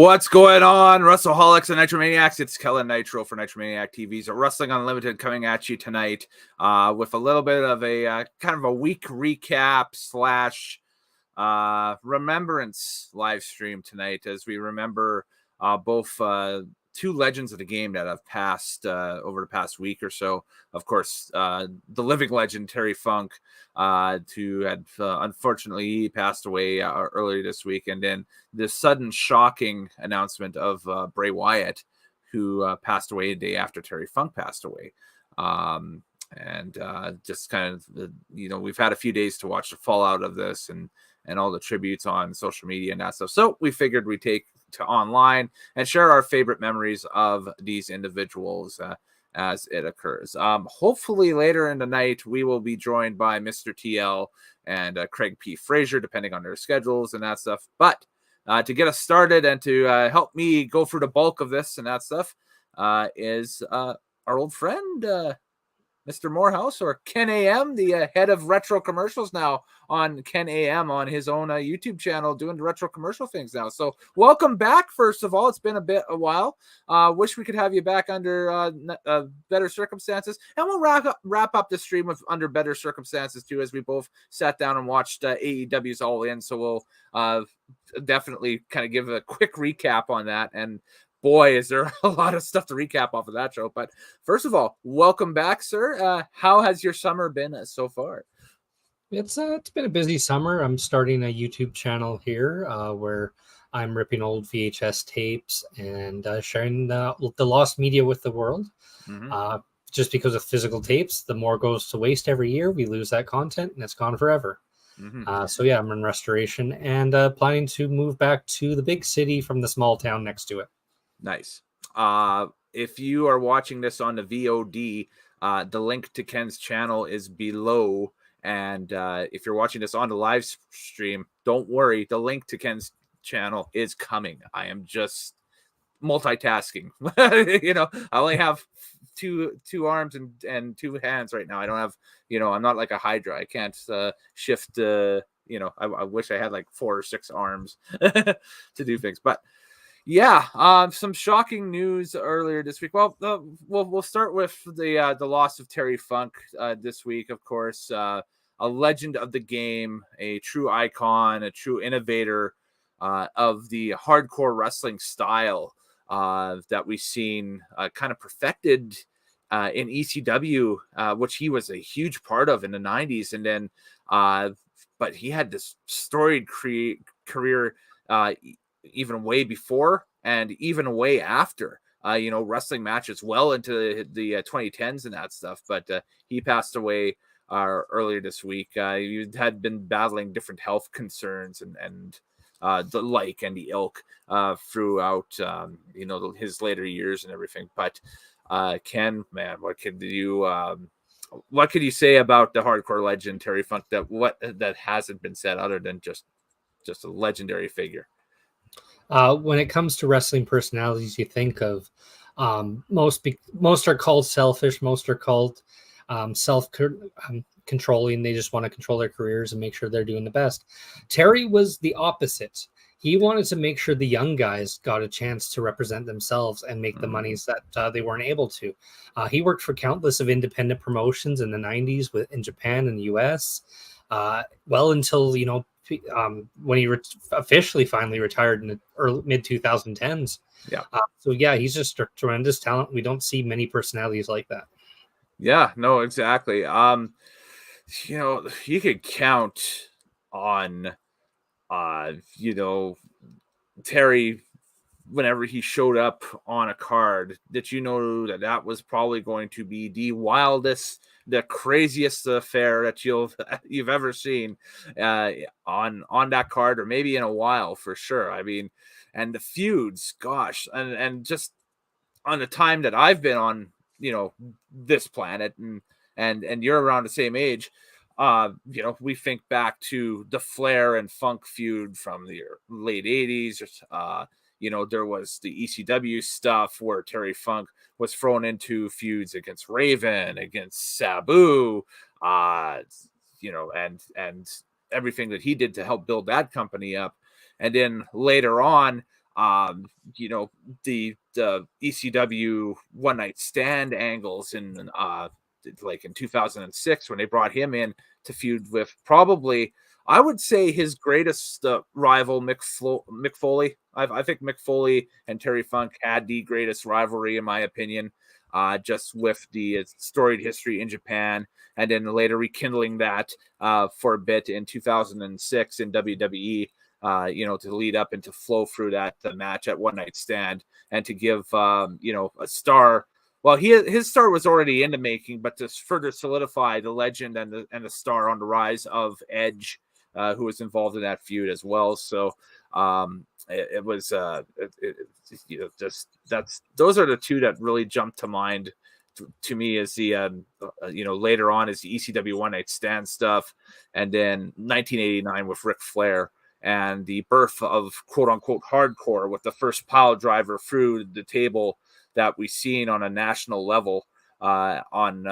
What's going on, Wrestleholics and Nitromaniacs? It's Kellen Nitro for Nitromaniac TV's Wrestling Unlimited coming at you tonight with a little bit of a kind of a week recap slash remembrance live stream tonight as we remember both two legends of the game that have passed over the past week or so. Of course, the living legend Terry Funk, who had unfortunately he passed away earlier this week, and then the sudden shocking announcement of Bray Wyatt, who passed away a day after Terry Funk passed away. And just kind of, we've had a few days to watch the fallout of this and all the tributes on social media and that stuff. So we figured we'd take to online and share our favorite memories of these individuals as it occurs. Hopefully later in the night, we will be joined by Mr. TL and Craig P. Frazier, depending on their schedules and that stuff. But to get us started and to help me go through the bulk of this and that stuff is our old friend, Mr. Morehouse, or Ken AM, the head of retro commercials now on Ken AM on his own YouTube channel, doing the retro commercial things now. So welcome back. First of all, it's been a while. Wish we could have you back under better circumstances, and we'll wrap up the stream with under better circumstances too, as we both sat down and watched AEW's All In. So we'll definitely kind of give a quick recap on that. And boy, is there a lot of stuff to recap off of that show. But first of all, welcome back, sir. How has your summer been so far? It's been a busy summer. I'm starting a YouTube channel here where I'm ripping old VHS tapes and sharing the lost media with the world. Mm-hmm. Just because of physical tapes, the more goes to waste every year. We lose that content and it's gone forever. Mm-hmm. So yeah, I'm in restoration and planning to move back to the big city from the small town next to it. Nice. If you are watching this on the VOD, the link to Ken's channel is below. And if you're watching this on the live stream, don't worry. The link to Ken's channel is coming. I am just multitasking. I only have two arms and two hands right now. I don't have, I'm not like a Hydra. I can't shift. I wish I had like 4 or 6 arms to do things, but. Yeah, some shocking news earlier this week. Well, we'll start with the loss of Terry Funk this week. Of course, a legend of the game, a true icon, a true innovator of the hardcore wrestling style that we've seen kind of perfected in ECW, which he was a huge part of in the 90s, and then, but he had this storied career. Even way before and even way after, wrestling matches well into the 2010s and that stuff. But he passed away earlier this week. He had been battling different health concerns and the like and the ilk throughout, his later years and everything. But Ken, man, what could you say about the hardcore legend Terry Funk that hasn't been said other than just a legendary figure? When it comes to wrestling personalities, you think of most are called selfish, most are called self-controlling. They just want to control their careers and make sure they're doing the best. Terry was the opposite. He wanted to make sure the young guys got a chance to represent themselves and make the monies that they weren't able to. He worked for countless of independent promotions in the 90s in Japan and the US, well until, when he officially finally retired in the early mid 2010s. Yeah. So yeah, he's just a tremendous talent. We don't see many personalities like that. Yeah, no, exactly. You could count on, Terry, whenever he showed up on a card, that that was probably going to be the wildest, the craziest affair that you've ever seen on that card, or maybe in a while for sure. I mean, and the feuds, gosh, and just on the time that I've been on, this planet, and you're around the same age. We think back to the Flair and Funk feud from the late 80s. There was the ECW stuff where Terry Funk was thrown into feuds against Raven, against Sabu, and everything that he did to help build that company up. And then later on, you know, the ECW One Night Stand angles in like in 2006 when they brought him in to feud with probably, I would say, his greatest rival, Mick Foley. I think Mick Foley and Terry Funk had the greatest rivalry, in my opinion, just with the storied history in Japan, and then later rekindling that for a bit in 2006 in WWE. You know, to lead up and to flow through that match at One Night Stand, and to give you know, a star. Well, his star was already in the making, but to further solidify the legend and the star on the rise of Edge, who was involved in that feud as well. So it was you know, just those are the two that really jumped to mind to me as the you know, later on as the ECW One Night Stand stuff, and then 1989 with Ric Flair and the birth of quote unquote hardcore with the first pile driver through the table that we've seen on a national level on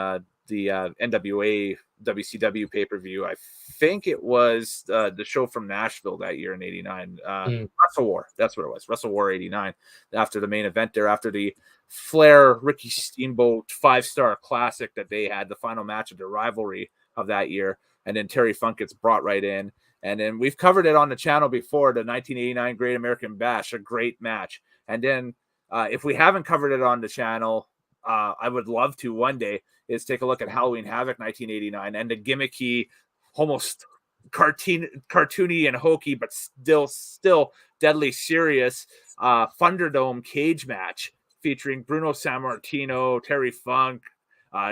the NWA WCW pay-per-view. I think it was the show from Nashville that year in 89. Wrestle War. That's what it was. Wrestle War 89. After the main event there, after the Flair Ricky Steamboat 5-star classic that they had, the final match of the rivalry of that year. And then Terry Funk gets brought right in. And then we've covered it on the channel before, the 1989 Great American Bash, a great match. And then if we haven't covered it on the channel, I would love to one day, is take a look at Halloween Havoc 1989 and the gimmicky, almost cartoony and hokey, but still deadly serious Thunderdome cage match featuring Bruno Sammartino, Terry Funk,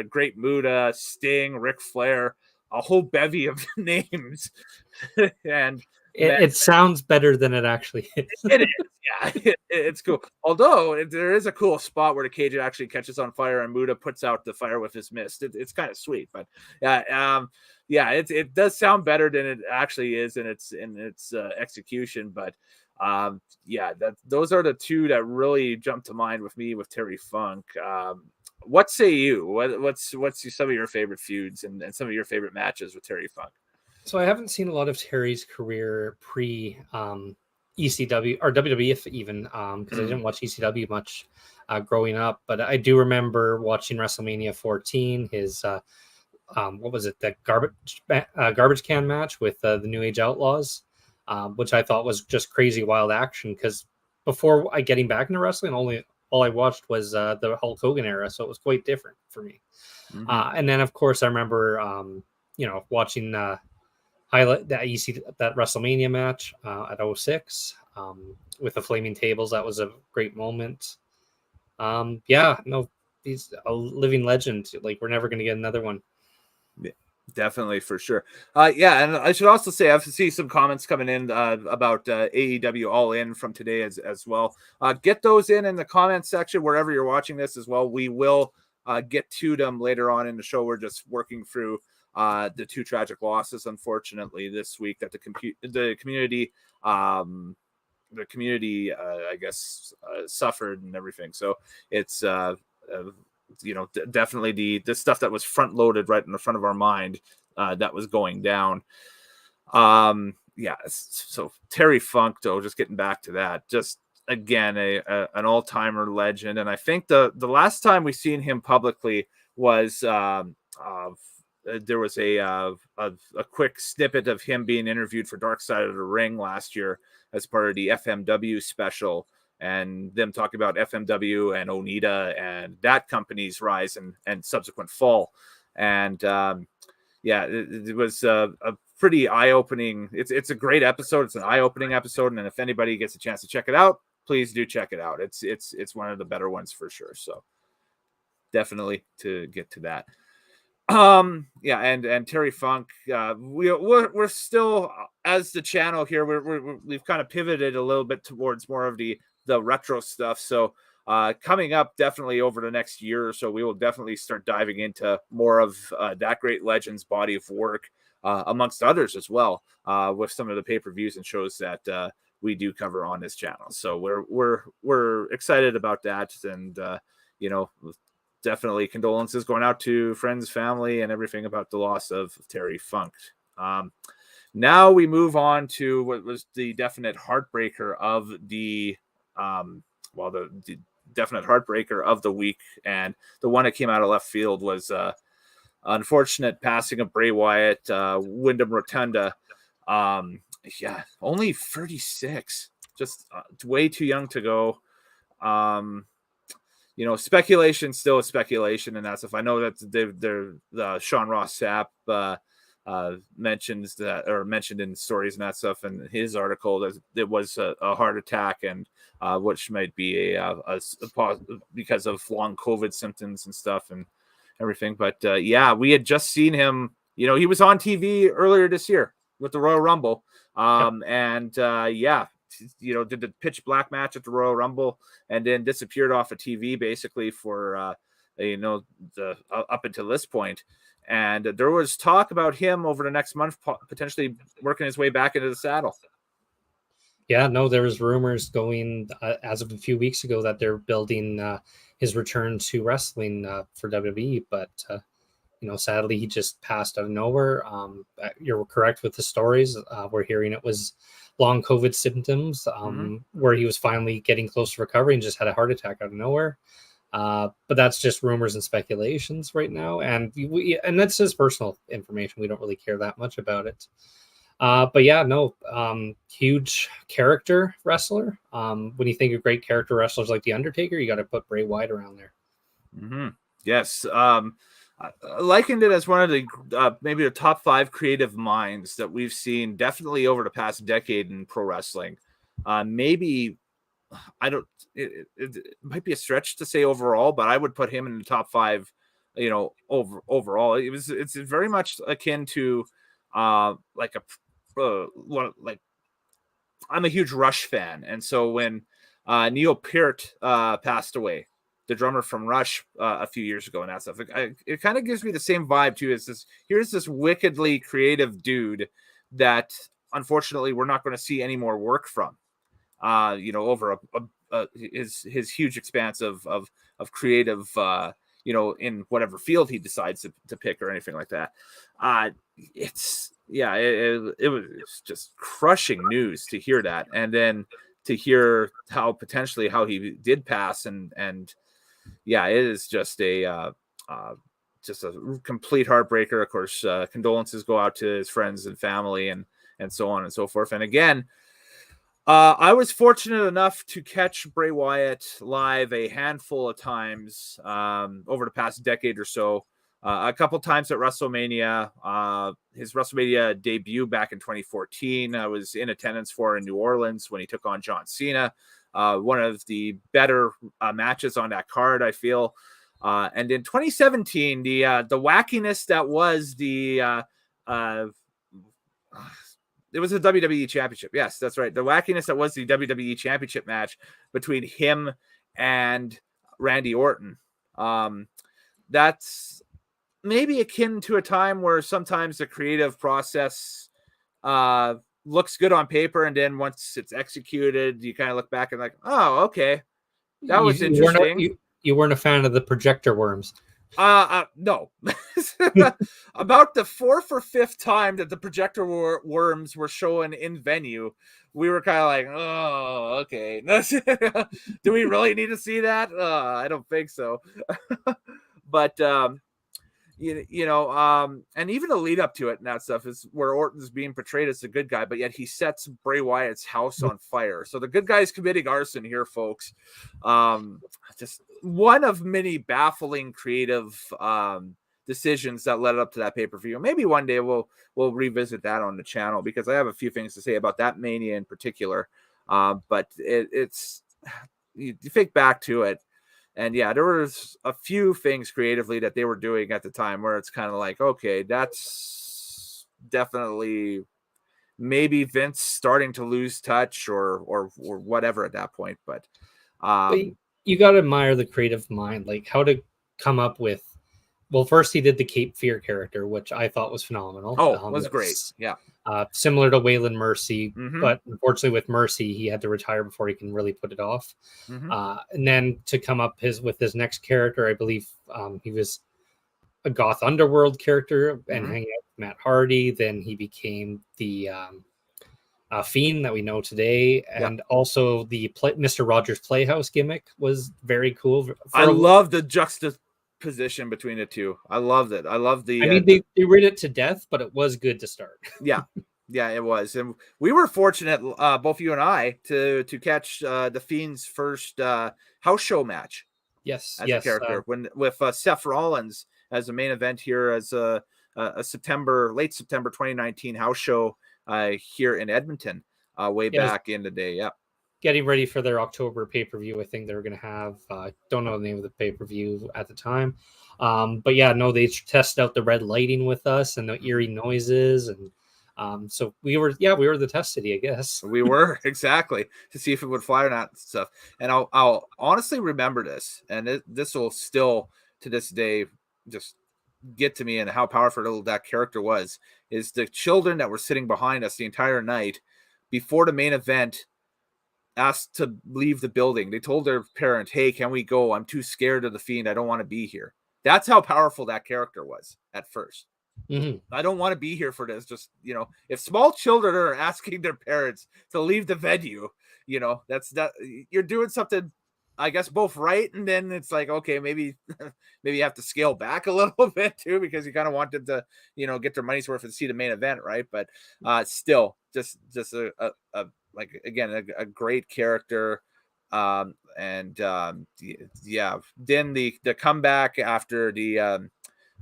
Great Muta, Sting, Ric Flair, a whole bevy of names. And it sounds better than it actually is. It is, yeah. It's cool. Although there is a cool spot where the cage actually catches on fire and Muta puts out the fire with his mist. It's kind of sweet, but yeah, it does sound better than it actually is in its execution. But yeah, those are the two that really jump to mind with me with Terry Funk. What say you? What's some of your favorite feuds and some of your favorite matches with Terry Funk? So I haven't seen a lot of Terry's career pre ECW or WWF even, because I didn't watch ECW much growing up. But I do remember watching WrestleMania 14, his what was it, the garbage can match with the New Age Outlaws, which I thought was just crazy wild action. Because before getting back into wrestling, all I watched was the Hulk Hogan era, so it was quite different for me. And then of course I remember you know, watching highlight that that WrestleMania match at 06 with the flaming tables. That was a great moment. Yeah, no, he's a living legend. Like, we're never going to get another one. Yeah, definitely, for sure. Yeah, and I should also say I've seen some comments coming in about AEW All In from today as well. Get those in the comments section wherever you're watching this as well. We will get to them later on in the show. We're just working through the two tragic losses, unfortunately, this week that the community I guess suffered and everything. So it's you know, definitely the stuff that was front loaded right in the front of our mind that was going down. Yeah, so Terry Funk, though, just getting back to that, just again an all-timer legend. And I think the last time we seen him publicly was there was a quick snippet of him being interviewed for Dark Side of the Ring last year as part of the FMW special, and them talking about FMW and Onita and that company's rise and subsequent fall. And yeah, it was a pretty eye-opening. It's a great episode. It's an eye-opening episode, and if anybody gets a chance to check it out, please do check it out. It's one of the better ones for sure. So definitely to get to that. Yeah, and Terry Funk, we're still, as the channel here, we've kind of pivoted a little bit towards more of the retro stuff. So coming up definitely over the next year or so, we will definitely start diving into more of that great legend's body of work, amongst others as well, with some of the pay-per-views and shows that we do cover on this channel. So we're excited about that, and you know, definitely condolences going out to friends, family, and everything about the loss of Terry Funk. Now we move on to what was the definite heartbreaker of the the definite heartbreaker of the week, and the one that came out of left field was unfortunate passing of Bray Wyatt, Wyndham Rotunda. Only 36, just way too young to go. Speculation still is speculation, and that's if I know that Sean Ross Sapp mentioned in stories and that stuff in his article that it was a heart attack, and which might be a because of long COVID symptoms and stuff and everything. But we had just seen him. He was on TV earlier this year with the Royal Rumble, did the pitch black match at the Royal Rumble, and then disappeared off of TV basically for up until this point. And there was talk about him over the next month potentially working his way back into the saddle. Yeah, no, there was rumors going as of a few weeks ago that they're building his return to wrestling for WWE, but sadly he just passed out of nowhere. You're correct with the stories. We're hearing it was long COVID symptoms, where he was finally getting close to recovery and just had a heart attack out of nowhere. But that's just rumors and speculations right now, and that's his personal information. We don't really care that much about it. Huge character wrestler. When you think of great character wrestlers like The Undertaker, you got to put Bray Wyatt around there. Yes. I likened it as one of the maybe the top 5 creative minds that we've seen definitely over the past decade in pro wrestling. Maybe it might be a stretch to say overall, but I would put him in the top 5. Overall, it's very much akin to I'm a huge Rush fan, and so when Neil Peart passed away, the drummer from Rush a few years ago, and that stuff, it kind of gives me the same vibe too. Here's this wickedly creative dude that unfortunately we're not going to see any more work from. Over his huge expanse of creative, in whatever field he decides to pick or anything like that. It was just crushing news to hear that, and then to hear how he did pass, and it is just a complete heartbreaker. Of course, condolences go out to his friends and family, and so on and so forth. And again, I was fortunate enough to catch Bray Wyatt live a handful of times over the past decade or so. A couple times at WrestleMania, his WrestleMania debut back in 2014, I was in attendance for in New Orleans when he took on John Cena. One of the better matches on that card, I feel. And in 2017, the wackiness that was it was a WWE Championship. Yes, that's right. The wackiness that was the WWE Championship match between him and Randy Orton. That's maybe akin to a time where sometimes the creative process looks good on paper, and then once it's executed, you kind of look back and like, oh, okay, that was interesting. You weren't a fan of the projector worms. No. About the 4th or 5th time that the projector worms were shown in venue, we were kind of like, oh, okay. Do we really need to see that? I don't think so. But and even the lead up to it and that stuff is where Orton's being portrayed as the good guy, but yet he sets Bray Wyatt's house on fire. So the good guy's committing arson here, folks. Just one of many baffling creative decisions that led up to that pay-per-view. Maybe one day we'll revisit that on the channel, because I have a few things to say about that Mania in particular. But it's you think back to it, and there was a few things creatively that they were doing at the time where it's kind of like, okay, that's definitely maybe Vince starting to lose touch or whatever at that point. But you got to admire the creative mind, like how to come up with. Well, first he did the Cape Fear character, which I thought was phenomenal. Oh, it was great. Yeah. Similar to Waylon Mercy, but unfortunately with Mercy, he had to retire before he can really put it off. And then to come up with his next character, I believe he was a goth underworld character and hanging out with Matt Hardy. Then he became the Fiend that we know today, and also the Mr. Rogers Playhouse gimmick was very cool. I love the juxtaposition between the two. I loved it. I love the. I mean, they rid it to death, but it was good to start. Yeah, it was, and we were fortunate, both you and I, to catch the Fiend's first house show match. Yes, as a character with Seth Rollins as the main event here as a late September 2019 house show here in Edmonton, way back in the day. Yeah, getting ready for their October pay-per-view. I think they were going to have, don't know the name of the pay-per-view at the time. But yeah, no, they tested out the red lighting with us and the eerie noises. And so we were the test city, I guess. We were, exactly, to see if it would fly or not and stuff. And I'll honestly remember this, and this will still to this day just get to me, and how powerful that character was, is the children that were sitting behind us the entire night before the main event asked to leave the building. They told their parent, "Hey, can we go? I'm too scared of the Fiend. I don't want to be here." That's how powerful that character was at first. Mm-hmm. I don't want to be here for this. Just, if small children are asking their parents to leave the venue, that's you're doing something, I guess, both right. And then it's like, okay, maybe you have to scale back a little bit too, because you kind of want them to, get their money's worth and see the main event. Right. But still just a a great character. Then the comeback after the,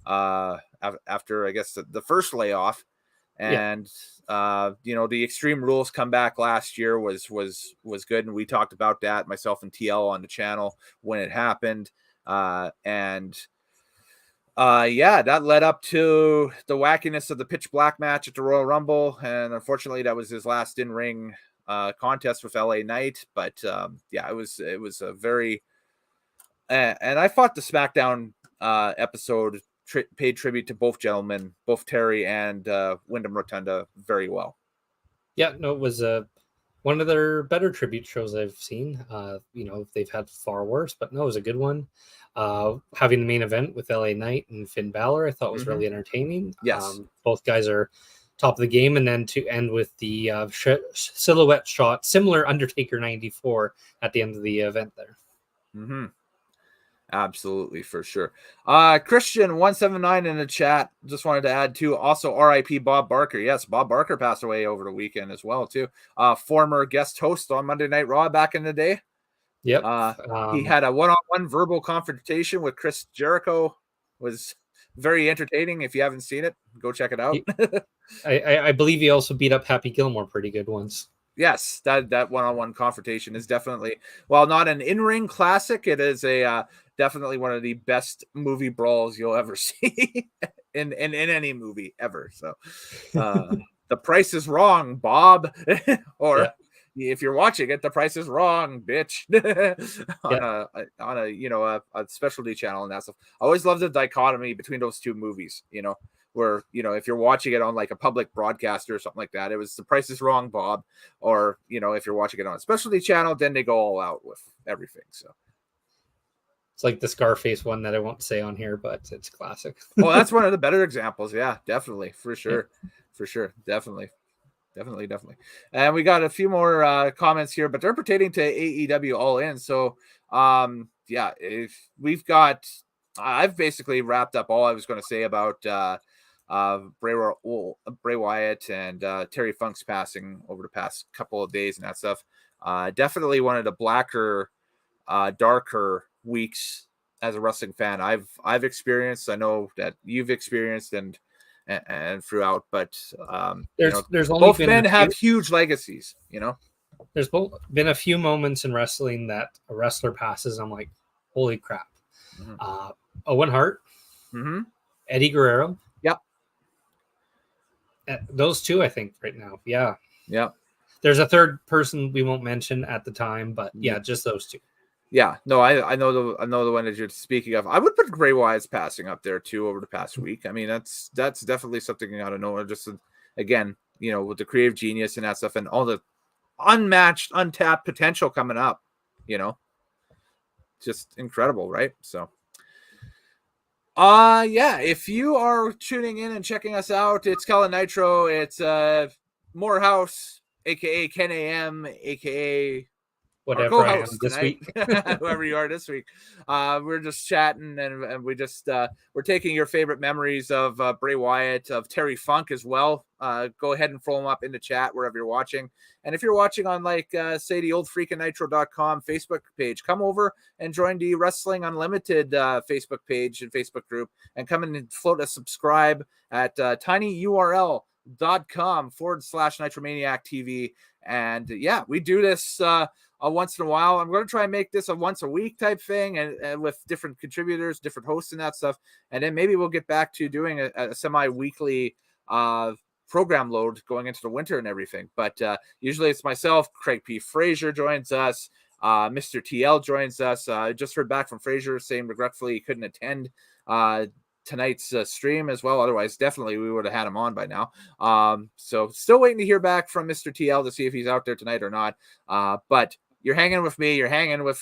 after I guess the first layoff, and the Extreme Rules comeback last year was good, and we talked about that, myself and TL, on the channel when it happened, that led up to the wackiness of the Pitch Black match at the Royal Rumble, and unfortunately that was his last in-ring contest with LA Knight. But it was a very and I thought the SmackDown episode paid tribute to both gentlemen, both Terry and Wyndham Rotunda, very well. Yeah, no, it was one of their better tribute shows I've seen. They've had far worse, but no, it was a good one. Having the main event with LA Knight and Finn Balor, I thought was really entertaining. Yes. Both guys are top of the game, and then to end with the silhouette shot, similar Undertaker 94 at the end of the event there. Mm-hmm. Absolutely, for sure. Christian 179 in the chat just wanted to add too, also RIP Bob Barker. Yes, Bob Barker passed away over the weekend as well too. Former guest host on Monday Night Raw back in the day. Yep. He had a one-on-one verbal confrontation with Chris Jericho. Was very entertaining. If you haven't seen it, go check it out. I believe he also beat up Happy Gilmore pretty good once. Yes, that one-on-one confrontation is definitely, while not an in-ring classic, it is a definitely one of the best movie brawls you'll ever see in any movie ever. So The Price is Wrong, Bob, or if you're watching it, The Price is Wrong, bitch, on a specialty channel and that stuff. I always love the dichotomy between those two movies, where, if you're watching it on like a public broadcaster or something like that, it was The Price is Wrong, Bob, or, if you're watching it on a specialty channel, then they go all out with everything. So it's like the Scarface one that I won't say on here, but it's classic. Well, that's one of the better examples. Yeah, definitely. For sure. For sure. Definitely. And we got a few more comments here, but they're pertaining to AEW All In. So, if we've got, I've basically wrapped up all I was going to say about Bray Wyatt and Terry Funk's passing over the past couple of days and that stuff. Definitely one of the blacker, darker weeks as a wrestling fan I've experienced. I know that you've experienced and throughout, but there's only both men have huge legacies. There's been a few moments in wrestling that a wrestler passes, I'm like, holy crap. Owen Hart, Eddie Guerrero. Yep. Those two, I think, right now. Yeah. Yeah. There's a third person we won't mention at the time, but just those two. Yeah, no, I know the one that you're speaking of. I would put Bray Wyatt's passing up there too over the past week. I mean, that's definitely something you got to know. Just again, with the creative genius and that stuff, and all the unmatched, untapped potential coming up, just incredible, right? So, if you are tuning in and checking us out, it's Kellen Nitro, it's Morehouse, aka Ken AM, aka our Whatever I am co-host this tonight, week. whoever you are this week. We're just chatting, and we just we're taking your favorite memories of Bray Wyatt, of Terry Funk as well. Go ahead and throw them up in the chat wherever you're watching. And if you're watching on, like, say, the oldfreakandnitro.com Facebook page, come over and join the Wrestling Unlimited Facebook page and Facebook group, and come in and float a subscribe at tinyurl.com/Nitromaniac TV. And yeah, we do this once in a while. I'm going to try and make this a once a week type thing, and with different contributors, different hosts and that stuff. And then maybe we'll get back to doing a semi-weekly program load going into the winter and everything. But usually it's myself. Craig P. Frazier joins us. Mr. TL joins us. I just heard back from Frazier saying regretfully he couldn't attend tonight's stream as well. Otherwise, definitely we would have had him on by now. So still waiting to hear back from Mr. TL to see if he's out there tonight or not. But you're hanging with me. You're hanging with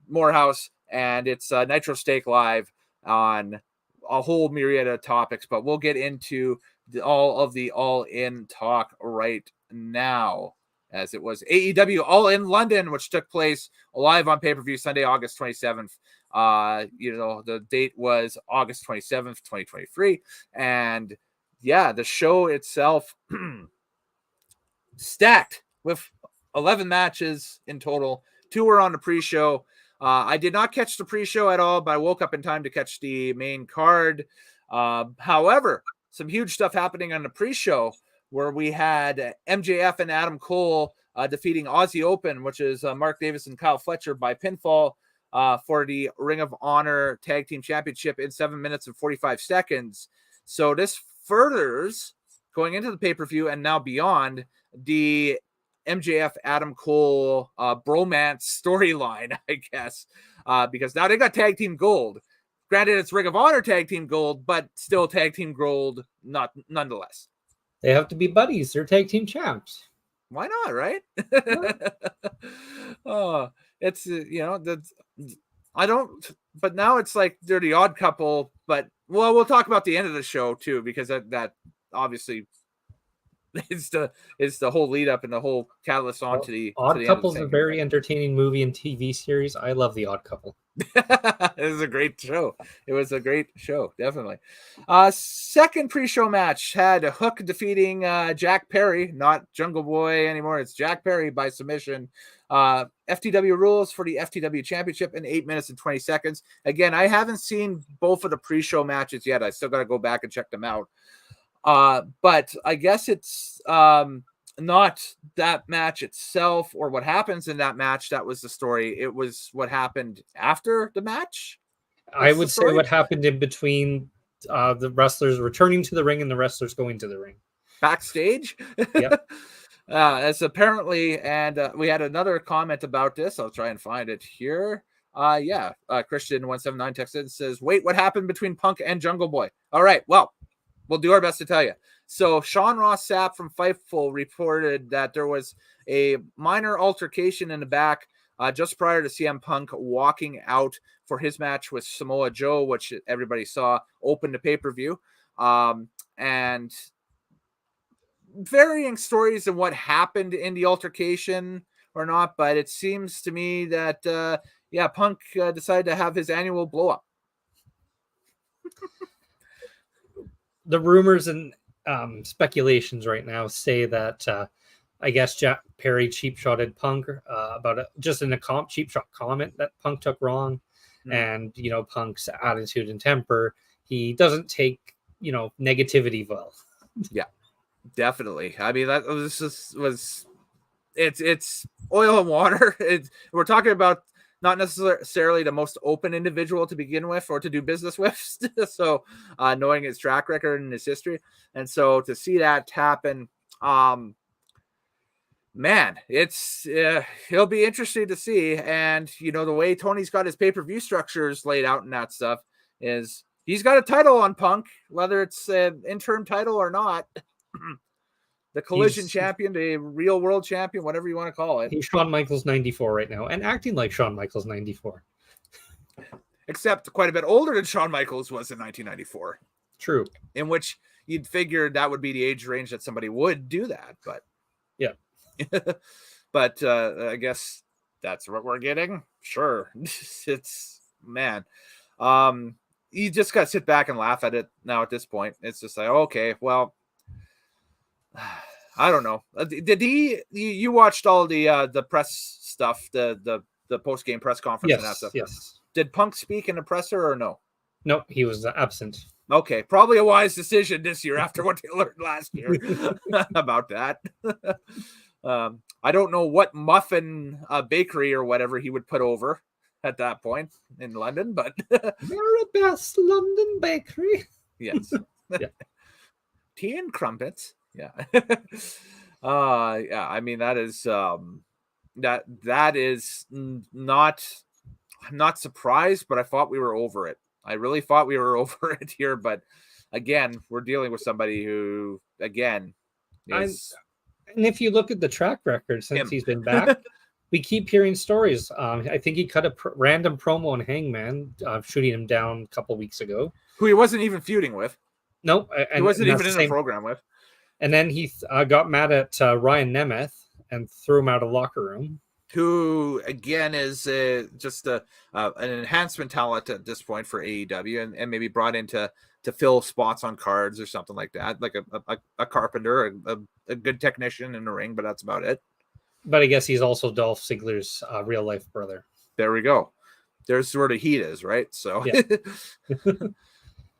Morehouse, and it's Nitro Steak Live on a whole myriad of topics. But we'll get into all of the All-In talk right now, as it was AEW All-In London, which took place live on pay-per-view Sunday, August 27th. The date was August 27th, 2023. And yeah, the show itself stacked with 11 matches in total. 2 were on the pre-show. I did not catch the pre-show at all, but I woke up in time to catch the main card. However, some huge stuff happening on the pre-show, where we had MJF and Adam Cole defeating Aussie Open, which is Mark Davis and Kyle Fletcher, by pinfall for the Ring of Honor Tag Team Championship in 7 minutes and 45 seconds. So this furthers, going into the pay-per-view and now beyond, the MJF Adam Cole bromance storyline, I guess, because now they got Tag Team Gold. Granted, it's Ring of Honor Tag Team Gold, but still Tag Team Gold, nonetheless. They have to be buddies. They're tag team champs. Why not, right? It's that's, I don't. But now it's like they're the odd couple. But we'll talk about the end of the show too, because that obviously is the whole lead up and the whole catalyst on to the Odd to the Couple's a very entertaining movie and TV series. I love The Odd Couple. It was a great show. It was a great show, definitely. Second pre-show match had Hook defeating Jack Perry, not Jungle Boy anymore. It's Jack Perry by submission. FTW rules for the FTW Championship in 8 minutes and 20 seconds. Again, I haven't seen both of the pre-show matches yet. I still got to go back and check them out. But I guess it's not that match itself or what happens in that match that was the story. It was what happened after the match. I would say what happened in between the wrestlers returning to the ring and the wrestlers going to the ring. Backstage? Yep. As apparently, and we had another comment about this. I'll try and find it here. Christian179 texted and says, wait, what happened between Punk and Jungle Boy? All right, well, we'll do our best to tell you. So Sean Ross Sapp from Fightful reported that there was a minor altercation in the back just prior to CM Punk walking out for his match with Samoa Joe, which everybody saw open the pay-per-view. And varying stories of what happened in the altercation or not, but it seems to me that, Punk decided to have his annual blow-up. The rumors and speculations right now say that I guess Jack Perry cheap-shotted Punk about just in a cheap-shot comment that Punk took wrong. And, Punk's attitude and temper, he doesn't take, negativity well. Yeah, definitely. I mean, that it's oil and water. We're talking about not necessarily the most open individual to begin with or to do business with. So knowing his track record and his history. And so to see that happen, man, it's it'll be interesting to see. And, the way Tony's got his pay-per-view structures laid out and that stuff is he's got a title on Punk, whether it's an interim title or not. The collision champion, the real world champion, whatever you want to call it. He's Shawn Michaels 94 right now and acting like Shawn Michaels 94. Except quite a bit older than Shawn Michaels was in 1994. True. In which you'd figure that would be the age range that somebody would do that. But Yeah. But I guess that's what we're getting. Sure. It's, man. You just got to sit back and laugh at it now at this point. It's just like, okay, well, I don't know. Did you watched all the press stuff, the post-game press conference and that Yes. stuff? Yes. Did Punk speak in the presser or no? No, he was absent. Okay, probably a wise decision this year after what they learned last year about that. I don't know what muffin bakery or whatever he would put over at that point in London, but Very best London bakery. yes. Yeah. Tea and crumpets. Yeah. Yeah, I mean that is that is not, I'm not surprised, but I thought we were over it. I really thought we were over it here, but again, we're dealing with somebody who, again, is And if you look at the track record since he's been back, we keep hearing stories. I think he cut a random promo on Hangman, shooting him down a couple weeks ago. Who he wasn't even feuding with. No, he wasn't even in the program with. And then he got mad at Ryan Nemeth and threw him out of the locker room. Who again is just an enhancement talent at this point for AEW, and maybe brought in to fill spots on cards or something like that, like a carpenter, a good technician in the ring, but that's about it. But I guess he's also Dolph Ziggler's real life brother. There we go. There's where the heat is, right? So, yeah.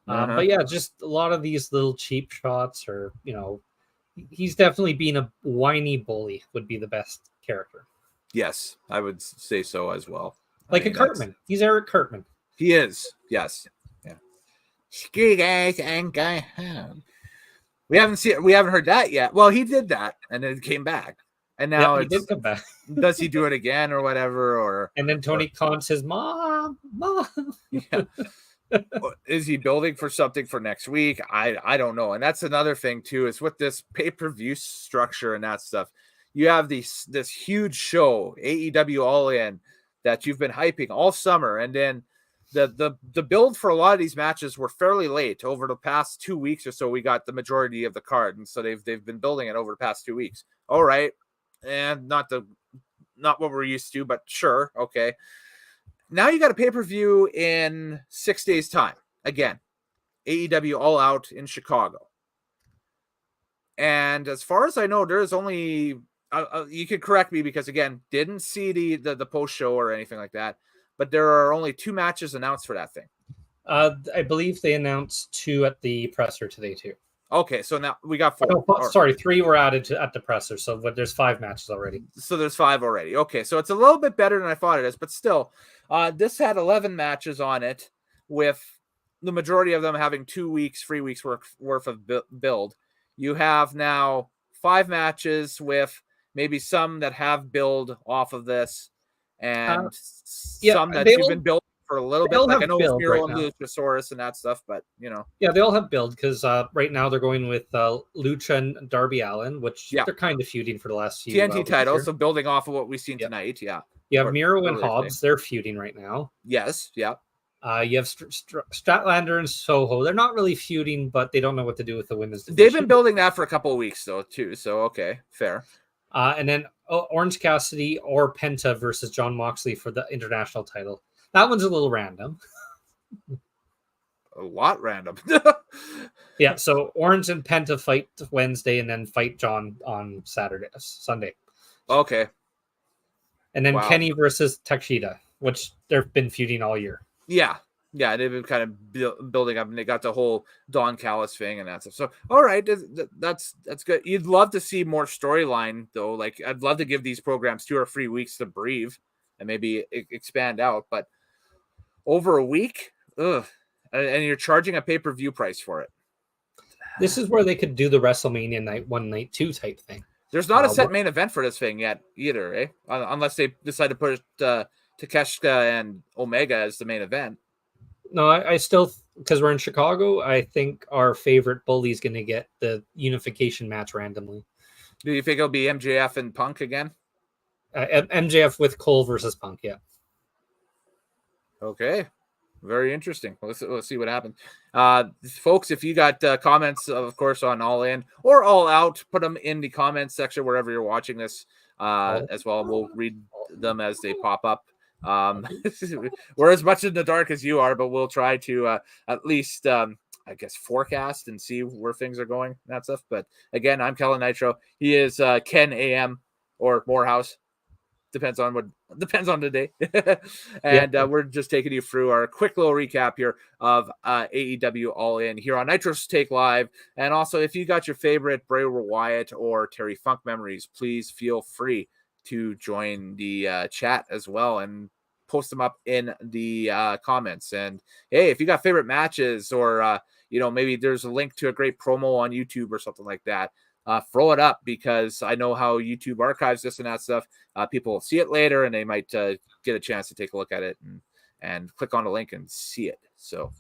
But yeah, just a lot of these little cheap shots, or he's definitely being a whiny bully would be the best character. Yes, I would say so as well. Like a Cartman. He's Eric Cartman. He is. Yes. Yeah. Screw guys and go home. We haven't heard that yet. Well, he did that and then came back. And now he did come back. Does he do it again or whatever? Or and then Tony Khan says, "Mom." Yeah. Is he building for something for next week? I don't know. And that's another thing too, is with this pay-per-view structure and that stuff. You have this huge show, AEW All-In, that you've been hyping all summer, and then the build for a lot of these matches were fairly late. Over the past 2 weeks or so, we got the majority of the card, and so they've been building it over the past 2 weeks. All right, and not what we're used to, but sure, okay. Now you got a pay-per-view in 6 days' time. Again, AEW All Out in Chicago, and as far as I know, there's only you could correct me because again, didn't see the post show or anything like that, but there are only 2 matches announced for that thing. I believe they announced 2 at the presser today too. Okay, so now we got 4. Oh, sorry, 3 were added at the presser, so but there's 5 matches already. So there's 5 already. Okay, so it's a little bit better than I thought it is, but still, this had 11 matches on it, with the majority of them having 3 weeks worth of build. You have now 5 matches with maybe some that have build off of this, and some that you've been building for a little bit. Like I know Miro and Luchasaurus and that stuff, but yeah, they all have build because right now they're going with Lucha and Darby Allin, which they're kind of feuding for the last few TNT titles. So building off of what we've seen tonight, yeah. You have Miro and Hobbs; they're feuding right now. Yes, yeah. You have Statlander and Soho. They're not really feuding, but they don't know what to do with the women's division. They've been building that for a couple of weeks though, too. So okay, fair. And then Orange Cassidy or Penta versus John Moxley for the international title. That one's a little random. A lot random. Yeah, so Orange and Penta fight Wednesday and then fight John on Sunday. Okay. And then Kenny versus Takeshita, which they've been feuding all year. Yeah. Yeah, they've been kind of building up, and they got the whole Don Callis thing and that stuff. So, all right, that's good. You'd love to see more storyline, though. Like, I'd love to give these programs 2 or 3 weeks to breathe and maybe expand out. But over a week, and you're charging a pay-per-view price for it. This is where they could do the WrestleMania Night 1, Night 2 type thing. There's not a set main event for this thing yet either, eh? Unless they decide to put Takeshita and Omega as the main event. No, I still, because we're in Chicago, I think our favorite bully is going to get the unification match randomly. Do you think it'll be MJF and Punk again? MJF with Cole versus Punk, yeah. Okay. Very interesting. Let's see what happens. Folks, if you got comments, of course, on All In or All Out, put them in the comments section wherever you're watching this as well. We'll read them as they pop up. We're as much in the dark as you are, but we'll try to at least, I guess, forecast and see where things are going, that stuff. But again, I'm Kellen Nitro. He is Ken AM or Morehouse. Depends on the day. And we're just taking you through our quick little recap here of AEW All In here on Nitro's Take Live. And also, if you got your favorite Bray Wyatt or Terry Funk memories, please feel free to join the chat as well and post them up in the comments. And hey, if you got favorite matches or maybe there's a link to a great promo on YouTube or something like that, throw it up, because I know how YouTube archives this and that stuff. People will see it later and they might get a chance to take a look at it and click on the link and see it. So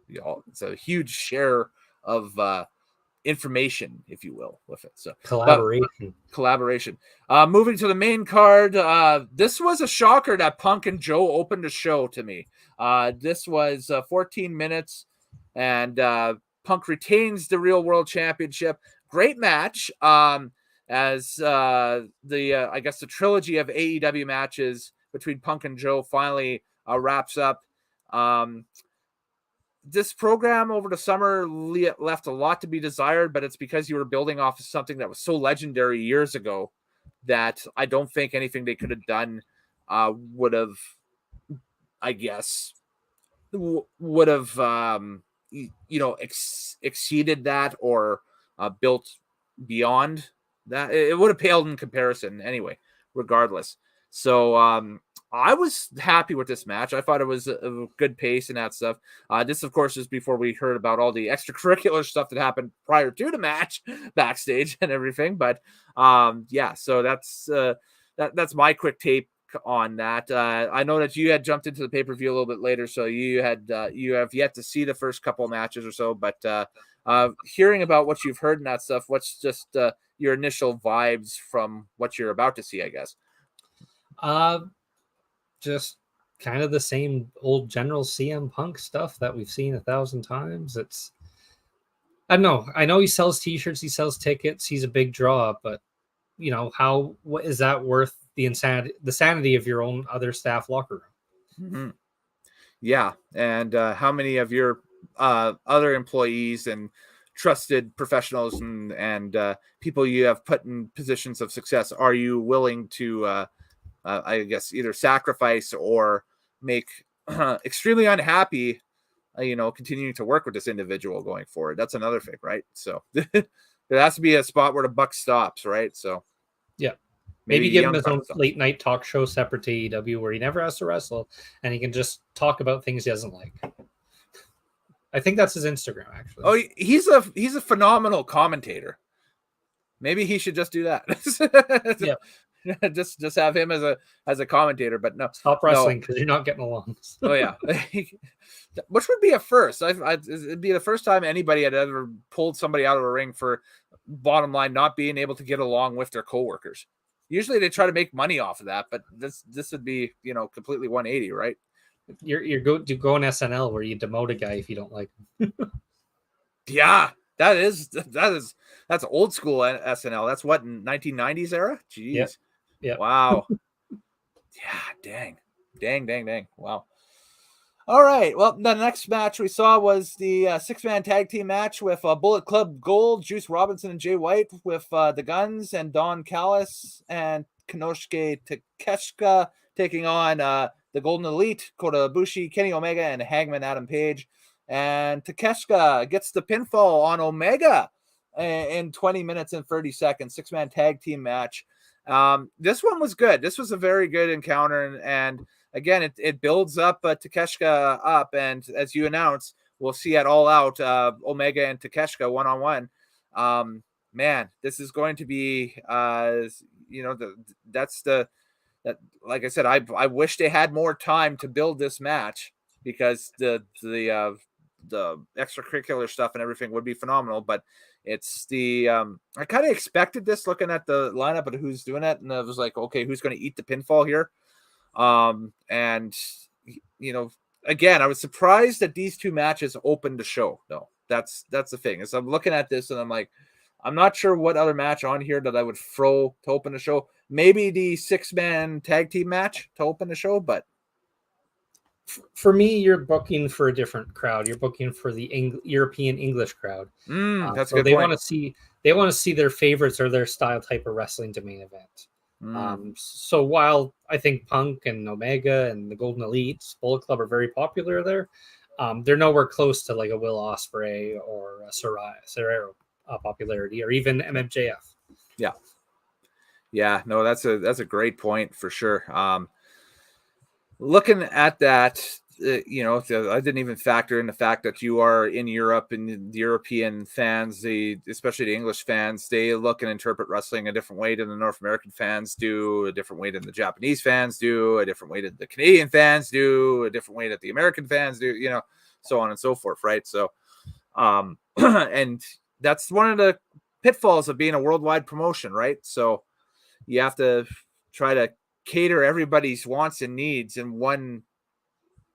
it's a huge share of information, if you will, with it. So collaboration. Moving to the main card, this was a shocker that Punk and Joe opened the show to me. This was 14 minutes, and Punk retains the Real World Championship. Great match. As I guess the trilogy of AEW matches between Punk and Joe finally wraps up. This program over the summer left a lot to be desired, but it's because you were building off of something that was so legendary years ago that I don't think anything they could have done would have, I guess, would have exceeded that or built beyond that. It would have paled in comparison anyway, regardless. So I was happy with this match. I thought it was a good pace and that stuff. This, of course, is before we heard about all the extracurricular stuff that happened prior to the match backstage and everything. But so that's my quick take on that. I know that you had jumped into the pay-per-view a little bit later, so you have yet to see the first couple of matches or so, but hearing about what you've heard and that stuff, what's just your initial vibes from what you're about to see, I guess? Just kind of the same old General CM Punk stuff that we've seen 1,000 times. I don't know. I know he sells t-shirts, he sells tickets, he's a big draw, but what is that worth the sanity of your own other staff locker room? Mm-hmm. Yeah. And how many of your other employees and trusted professionals and people you have put in positions of success are you willing to I guess either sacrifice or make extremely unhappy, continuing to work with this individual going forward? That's another thing, right? So there has to be a spot where the buck stops, right? So yeah, maybe give him his own late night talk show separate to AEW where he never has to wrestle and he can just talk about things he doesn't like. I think that's his Instagram, actually. Oh, he's a phenomenal commentator. Maybe he should just do that. Yeah. just have him as a commentator, but no, stop wrestling because you're not getting along. Oh yeah, which would be a first. It'd be the first time anybody had ever pulled somebody out of a ring for, bottom line, not being able to get along with their coworkers. Usually they try to make money off of that, but this would be completely 180, right? You're going SNL where you demote a guy if you don't like him. Yeah. That's old school SNL. That's what, in 1990s era? Jeez. Yeah. Wow. Yeah. Dang. Wow. All right. Well, the next match we saw was the 6-man tag team match with Bullet Club Gold, Juice Robinson and Jay White, with the Guns and Don Callis and Konosuke Takeshita taking on the Golden Elite, Kota Ibushi, Kenny Omega, and Hangman Adam Page. And Takeshita gets the pinfall on Omega in 20 minutes and 30 seconds, 6-man tag team match. This one was good. This was a very good encounter. And again, it builds up Takeshita up. And as you announced, we'll see at All Out Omega and Takeshita one-on-one. Man, this is going to be, like I said, I wish they had more time to build this match, because the extracurricular stuff and everything would be phenomenal, but it's I kind of expected this looking at the lineup of who's doing it, and I was like, okay, who's going to eat the pinfall here? And again, I was surprised that these two matches opened the show. No, that's the thing. Is I'm looking at this and I'm like, I'm not sure what other match on here that I would throw to open the show. Maybe the 6-man tag team match to open the show, but for me, you're booking for a different crowd. You're booking for the European English crowd. that's a So good they point. want to see their favorites or their style type of wrestling to main event. So while I think Punk and Omega and the Golden Elite, Bullet Club are very popular there, they're nowhere close to like a Will Ospreay or a Serrero popularity, or even MMJF. Yeah, no, that's a great point for sure. Looking at that, I didn't even factor in the fact that you are in Europe, and the European fans, especially the English fans, they look and interpret wrestling a different way than the North American fans do, a different way than the Japanese fans do, a different way that the Canadian fans do, a different way that the American fans do, so on and so forth, right? So, and that's one of the pitfalls of being a worldwide promotion, right? So you have to try to cater everybody's wants and needs in one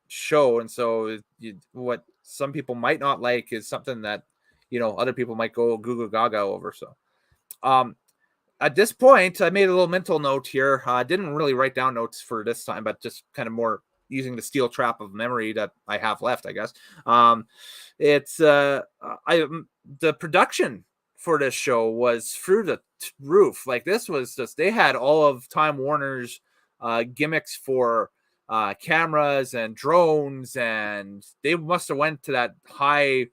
show, and so what some people might not like is something that other people might go goo gaga over. So at this point, I made a little mental note here. I didn't really write down notes for this time, but just kind of more using the steel trap of memory that I have left, I guess. It's the production for this show was through the roof. Like, this was just, they had all of Time Warner's gimmicks for cameras and drones, and they must have went to that high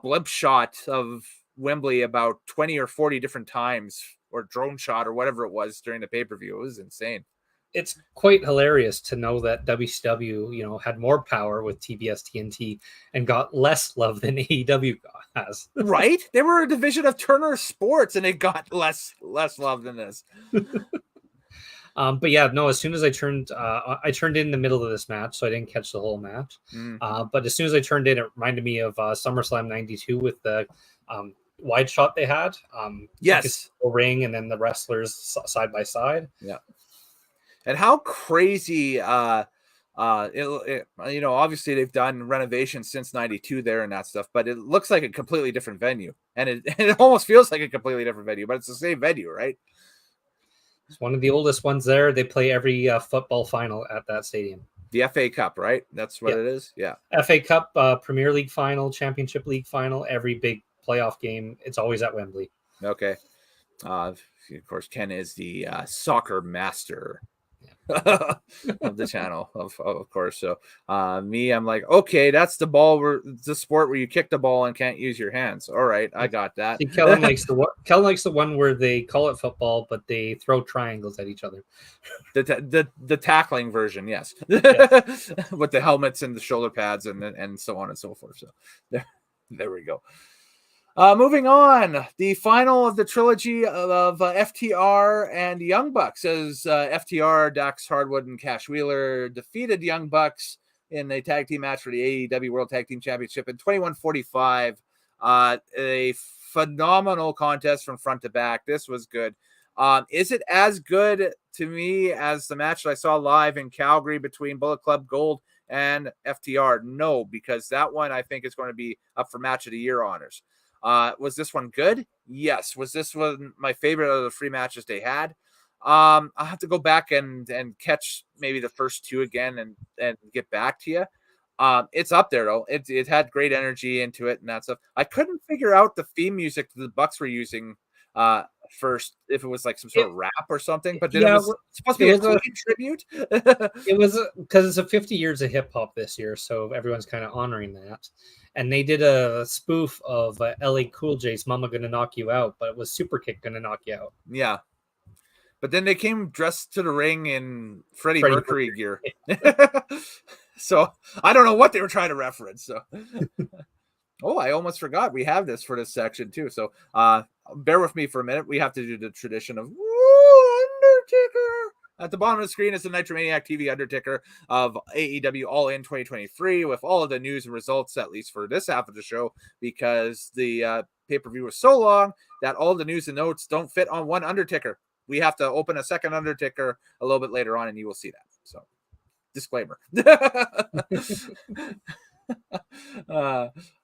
blimp shot of Wembley about 20 or 40 different times, or drone shot or whatever it was during the pay-per-view. It was insane. It's quite hilarious to know that WCW, had more power with TBS TNT and got less love than AEW has. Right? They were a division of Turner Sports, and it got less love than this. But yeah, no, as soon as I turned in the middle of this match, so I didn't catch the whole match. But as soon as I turned in, it reminded me of SummerSlam 92 with the wide shot they had. Yes. Ring and then the wrestlers side by side. Yeah. And how crazy, obviously they've done renovations since 92 there and that stuff, but it looks like a completely different venue. And it almost feels like a completely different venue, but it's the same venue, right? It's one of the oldest ones there. They play every football final at that stadium. The FA Cup, right? That's what it is? Yeah. FA Cup, Premier League final, Championship League final, every big playoff game, it's always at Wembley. Okay. Of course, Ken is the soccer master of the channel, of course. So me, I'm like, okay, that's the sport where you kick the ball and can't use your hands. All right, I got that. See, Kellen likes the one where they call it football, but they throw triangles at each other. The tackling version, yes. With the helmets and the shoulder pads and so on and so forth. So there we go. Moving on, the final of the trilogy of FTR and Young Bucks, as FTR, Dax Hardwood, and Cash Wheeler defeated Young Bucks in a tag team match for the AEW World Tag Team Championship in 21:45. A phenomenal contest from front to back. This was good. Is it as good to me as the match that I saw live in Calgary between Bullet Club Gold and FTR? No, because that one I think is going to be up for Match of the Year honors. Was this one good? Yes. Was this one my favorite of the 3 matches they had? I'll have to go back and catch maybe the first 2 again and get back to you. It's up there though. It had great energy into it and that stuff. I couldn't figure out the theme music the Bucks were using first, if it was like some sort of rap or something, but then it was supposed to be a clean tribute. It was because it's a 50 years of hip hop this year, so everyone's kind of honoring that. And they did a spoof of LA Cool J's "Mama Gonna Knock You Out," but it was Super Kick Gonna Knock You Out. Yeah, but then they came dressed to the ring in Freddie Mercury gear. So I don't know what they were trying to reference. So. Oh, I almost forgot we have this for this section too. So bear with me for a minute. We have to do the tradition of Undertaker. At the bottom of the screen is the Nitromaniac TV Undertaker of AEW All-In 2023 with all of the news and results, at least for this half of the show, because the pay-per-view was so long that all the news and notes don't fit on one Undertaker. We have to open a second Undertaker a little bit later on, and you will see that. So disclaimer.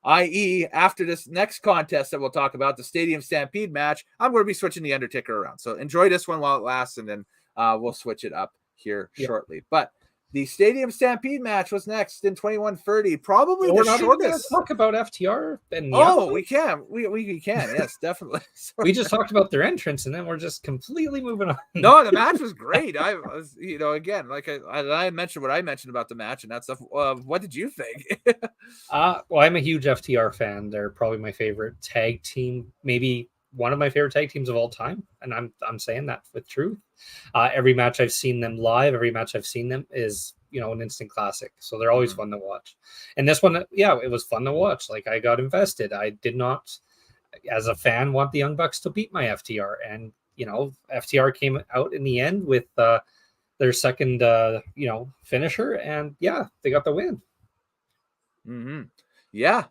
I.e., after this next contest that we'll talk about, the Stadium Stampede match, I'm going to be switching the Undertaker around. So enjoy this one while it lasts, and then we'll switch it up here shortly. But the Stadium Stampede match was next in 2130. Probably the shortest. Talk about FTR and we can. We can. Yes, definitely. We just talked about their entrance, and then we're just completely moving on. No, the match was great. I was, again, like I mentioned what I mentioned about the match and that stuff. What did you think? Well, I'm a huge FTR fan. They're probably my favorite tag team, maybe one of my favorite tag teams of all time, and I'm saying that with truth. Every match I've seen them live, every match I've seen them is an instant classic. So they're always fun to watch. And this one, it was fun to watch. Like, I got invested. I did not, as a fan, want the Young Bucks to beat my FTR, and FTR came out in the end with their second finisher, and they got the win. Mm-hmm. Yeah,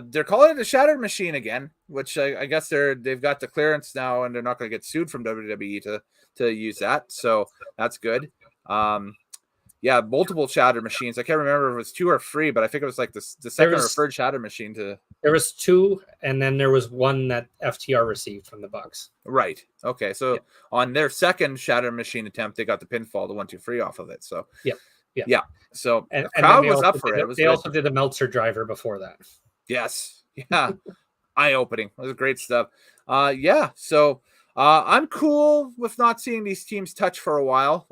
they're calling it a Shattered Machine again, which I guess they've got the clearance now, and they're not going to get sued from WWE to use that, so that's good. Multiple Shattered Machines. I can't remember if it was 2 or 3, but I think it was like the second or third Shattered Machine. There was 2, and then there was 1 that FTR received from the Bucks. Right. Okay. So on their second Shattered Machine attempt, they got the pinfall, the 1-2-3 off of it. So yeah. So the crowd was up for it. They also did a Meltzer driver before that. Yes. Yeah. Eye-opening. It was great stuff. So I'm cool with not seeing these teams touch for a while.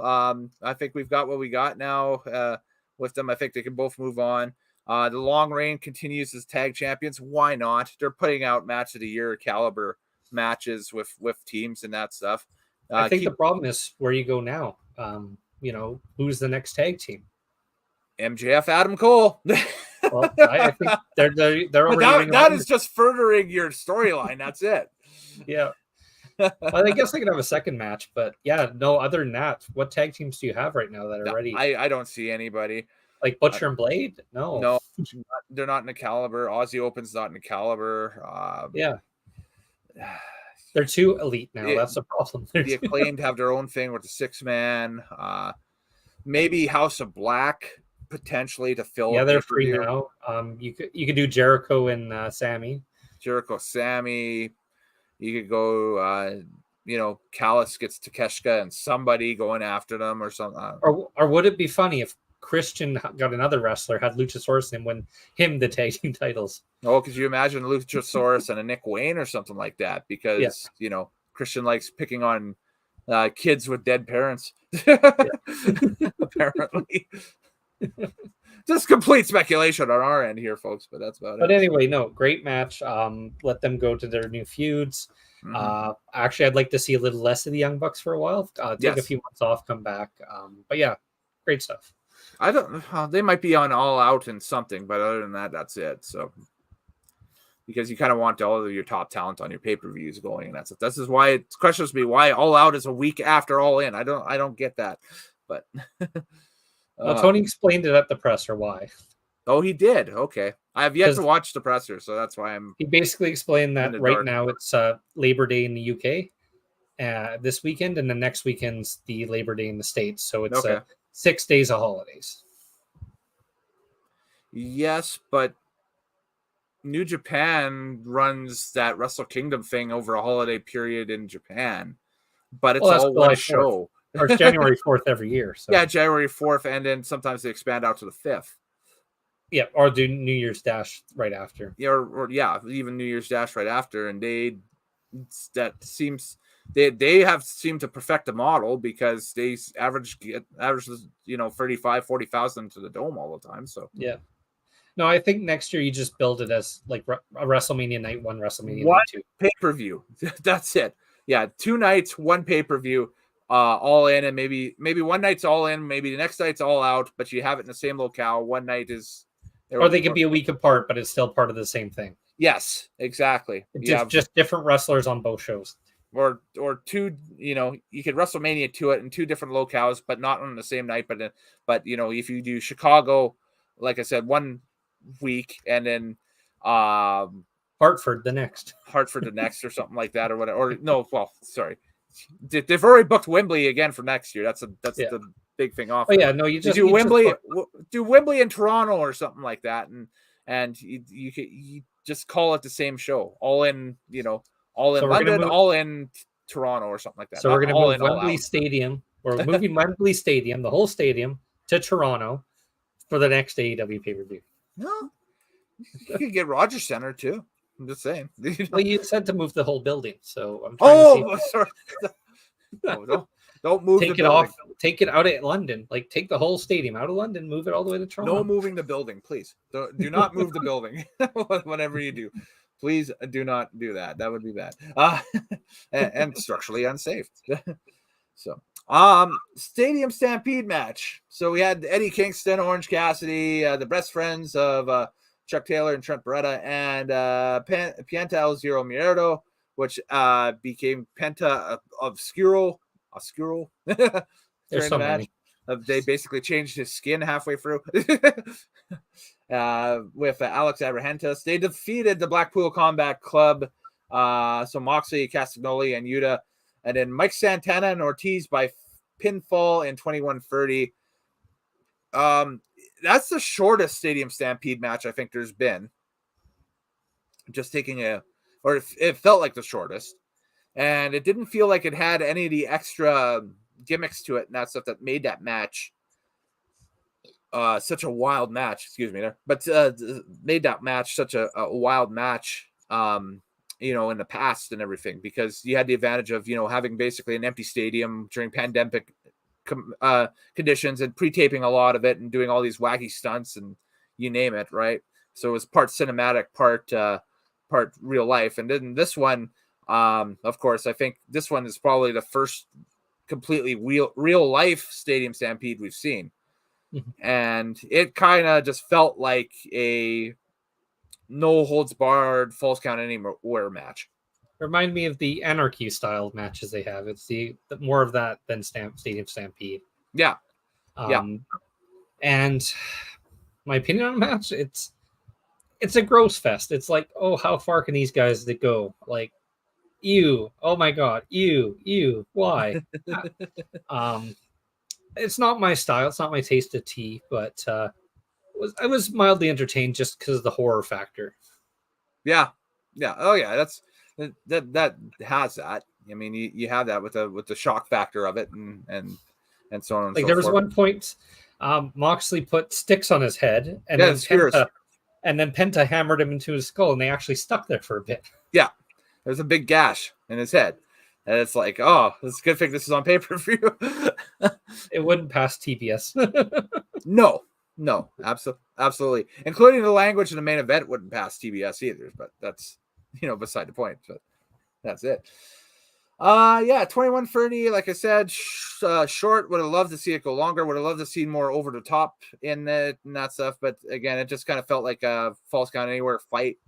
I think we've got what we got now with them. I think they can both move on. The long reign continues as tag champions. Why not? They're putting out match of the year caliber matches with teams and that stuff. I think the problem is where you go now. Who's the next tag team? MJF, Adam Cole. Well, I think they're already. That is just furthering your storyline. That's it. Yeah. Well, I guess I could have a second match, but no. Other than that, what tag teams do you have right now that are ready? I don't see anybody. Like Butcher and Blade? No, they're not in the caliber. Aussie Open's not in the caliber. They're too elite now. That's the problem. The Acclaimed have their own thing with the 6-man. Maybe House of Black potentially to fill. Yeah, they're free now. You could do Jericho and Sammy. Sammy. You could go. Callis gets Takeshita and somebody going after them or something. Or would it be funny if Christian got another wrestler, had Luchasaurus, and win him the tag team titles? Oh, could you imagine Luchasaurus and a Nick Wayne or something like that? Because Christian likes picking on kids with dead parents. Apparently. Just complete speculation on our end here, folks, but that's about it. But anyway, no, great match. Let them go to their new feuds. Actually, I'd like to see a little less of the Young Bucks for a while. Take a few months off, come back. But great stuff. I don't. They might be on All Out and something, but other than that, that's it. So, because you kind of want all of your top talent on your pay-per-views going, and this is why it questions me why All Out is a week after All In. I don't get that, but. Well, Tony explained it at the presser why. Oh, he did. Okay, I have yet to watch the presser, so that's why I'm. He basically explained that right now it's Labor Day in the UK this weekend, and the next weekend's the Labor Day in the States. So it's 6 days of holidays. Yes, but New Japan runs that Wrestle Kingdom thing over a holiday period in Japan, but it's all one show. Or it's January 4th every year. So. Yeah, January 4th, and then sometimes they expand out to the 5th. Yeah, or do New Year's Dash right after. Yeah, or even New Year's Dash right after, and they have seemed to perfect the model because they average 35,000-40,000 to the dome all the time. So no, I think next year you just build it as like a WrestleMania night 1, WrestleMania night 2 pay-per-view. That's it. Yeah, 2 nights, 1 pay-per-view. All in, and maybe one night's All In, maybe the next night's All Out, but you have it in the same locale. One night is, or they could be a week apart, but it's still part of the same thing. Yes, exactly. Just different wrestlers on both shows, or 2. You could WrestleMania to it in 2 different locales, but not on the same night. But if you do Chicago, like I said, 1 week, and then Hartford the next, or something like that, or whatever. Or no, well, sorry. They've already booked Wembley again for next year. That's the big thing off. Oh yeah, no, you do Wembley and Toronto or something like that, and you just call it the same show, all in London, all in Toronto or something like that. So we're going to move Wembley Stadium. We're moving Wembley Stadium, the whole stadium, to Toronto for the next AEW pay-per-view. No, you could get Rogers Center too. I'm just saying. Well, you said to move the whole building, so I'm trying to see. Sorry. No, don't move. Take it off. Take it out of London. Like take the whole stadium out of London, move it all the way to Toronto. No moving the building, please. Do not move the building. Whatever you do, please do not do that. That would be bad. And structurally unsafe. So, Stadium Stampede match. So we had Eddie Kingston, Orange Cassidy, the best friends of Chuck Taylor and Trent Beretta, and Penta El Zero Miedo, which became Penta Obscuro. There's so many. They basically changed his skin halfway through. With Alex Abrahantes. They defeated the Blackpool Combat Club. So Moxley, Castagnoli, and Yuta. And then Mike Santana and Ortiz by pinfall in 21:30. That's the shortest Stadium Stampede match I think there's been. Just taking it felt like the shortest. And it didn't feel like it had any of the extra gimmicks to it and that stuff that made that match such a wild match. Excuse me there. But made that match such a wild match. In the past and everything, because you had the advantage of, having basically an empty stadium during pandemic conditions and pre-taping a lot of it and doing all these wacky stunts and you name it, right? So it was part cinematic, part real life. And then this one, of course, I think this one is probably the first completely real life Stadium Stampede we've seen. Mm-hmm. And it kind of just felt like a no holds barred, falls count anywhere match. Remind me of the Anarchy style matches they have. It's the more of that than Stadium Stampede. Yeah. And my opinion on the match, it's a gross fest. It's like, oh, how far can these guys go? Like, ew, oh my god, ew, why? It's not my style. It's not my taste of tea, but I was mildly entertained just because of the horror factor. Yeah. Oh yeah, that has that. I mean, you have that with the shock factor of it, and so on. And like so there was forth. One point, Moxley put sticks on his head, and then Penta hammered him into his skull, and they actually stuck there for a bit. Yeah, there's a big gash in his head, and it's like, oh, it's a good thing this is on pay-per-view. It wouldn't pass TBS. No, absolutely. Including the language in the main event wouldn't pass TBS either, but that's, beside the point. But that's it. 21:30, like I said, short. Would have loved to see it go longer. Would have loved to see more over the top in it and that stuff. But again, it just kind of felt like a falls count anywhere fight,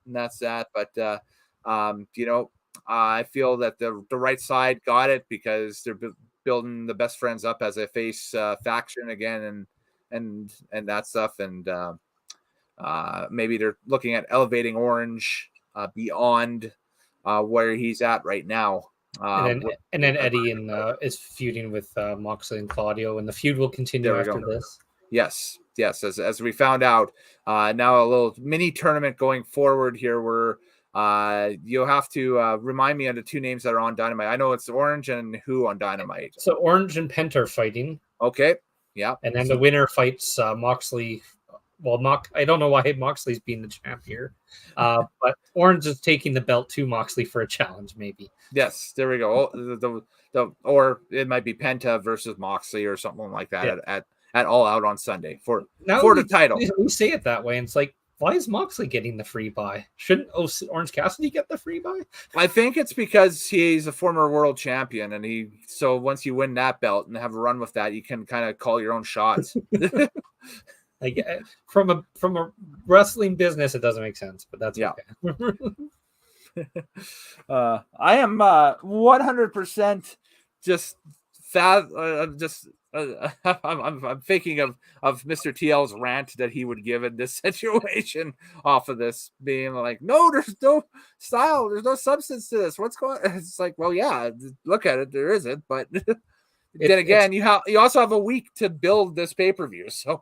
and that's that. But I feel that the right side got it because they're building the best friends up as a face faction again, and that stuff, and maybe they're looking at elevating Orange beyond where he's at right now. And then Eddie is feuding with Moxley and Claudio, and the feud will continue after this. Yes. As we found out, now a little mini tournament going forward here, where you'll have to remind me of the two names that are on Dynamite. I know it's Orange and who on Dynamite. So Orange and Penta are fighting. Okay. Yeah. And then the winner fights Moxley. Well, I don't know why Moxley's being the champ here. But Orange is taking the belt to Moxley for a challenge, maybe. Yes, there we go. Or it might be Penta versus Moxley or something like that at All Out on Sunday for the title. We say it that way, and it's like, why is Moxley getting the free buy? Shouldn't Orange Cassidy get the free buy? I think it's because he's a former world champion, and so once you win that belt and have a run with that, you can kind of call your own shots. Like from a wrestling business, it doesn't make sense, but that's okay. I am 100% I'm thinking of Mr. TL's rant that he would give in this situation off of this, being like, no, there's no style, there's no substance to this. What's going on? It's like, well, yeah, look at it, there isn't, but then again, you also have a week to build this pay-per-view. So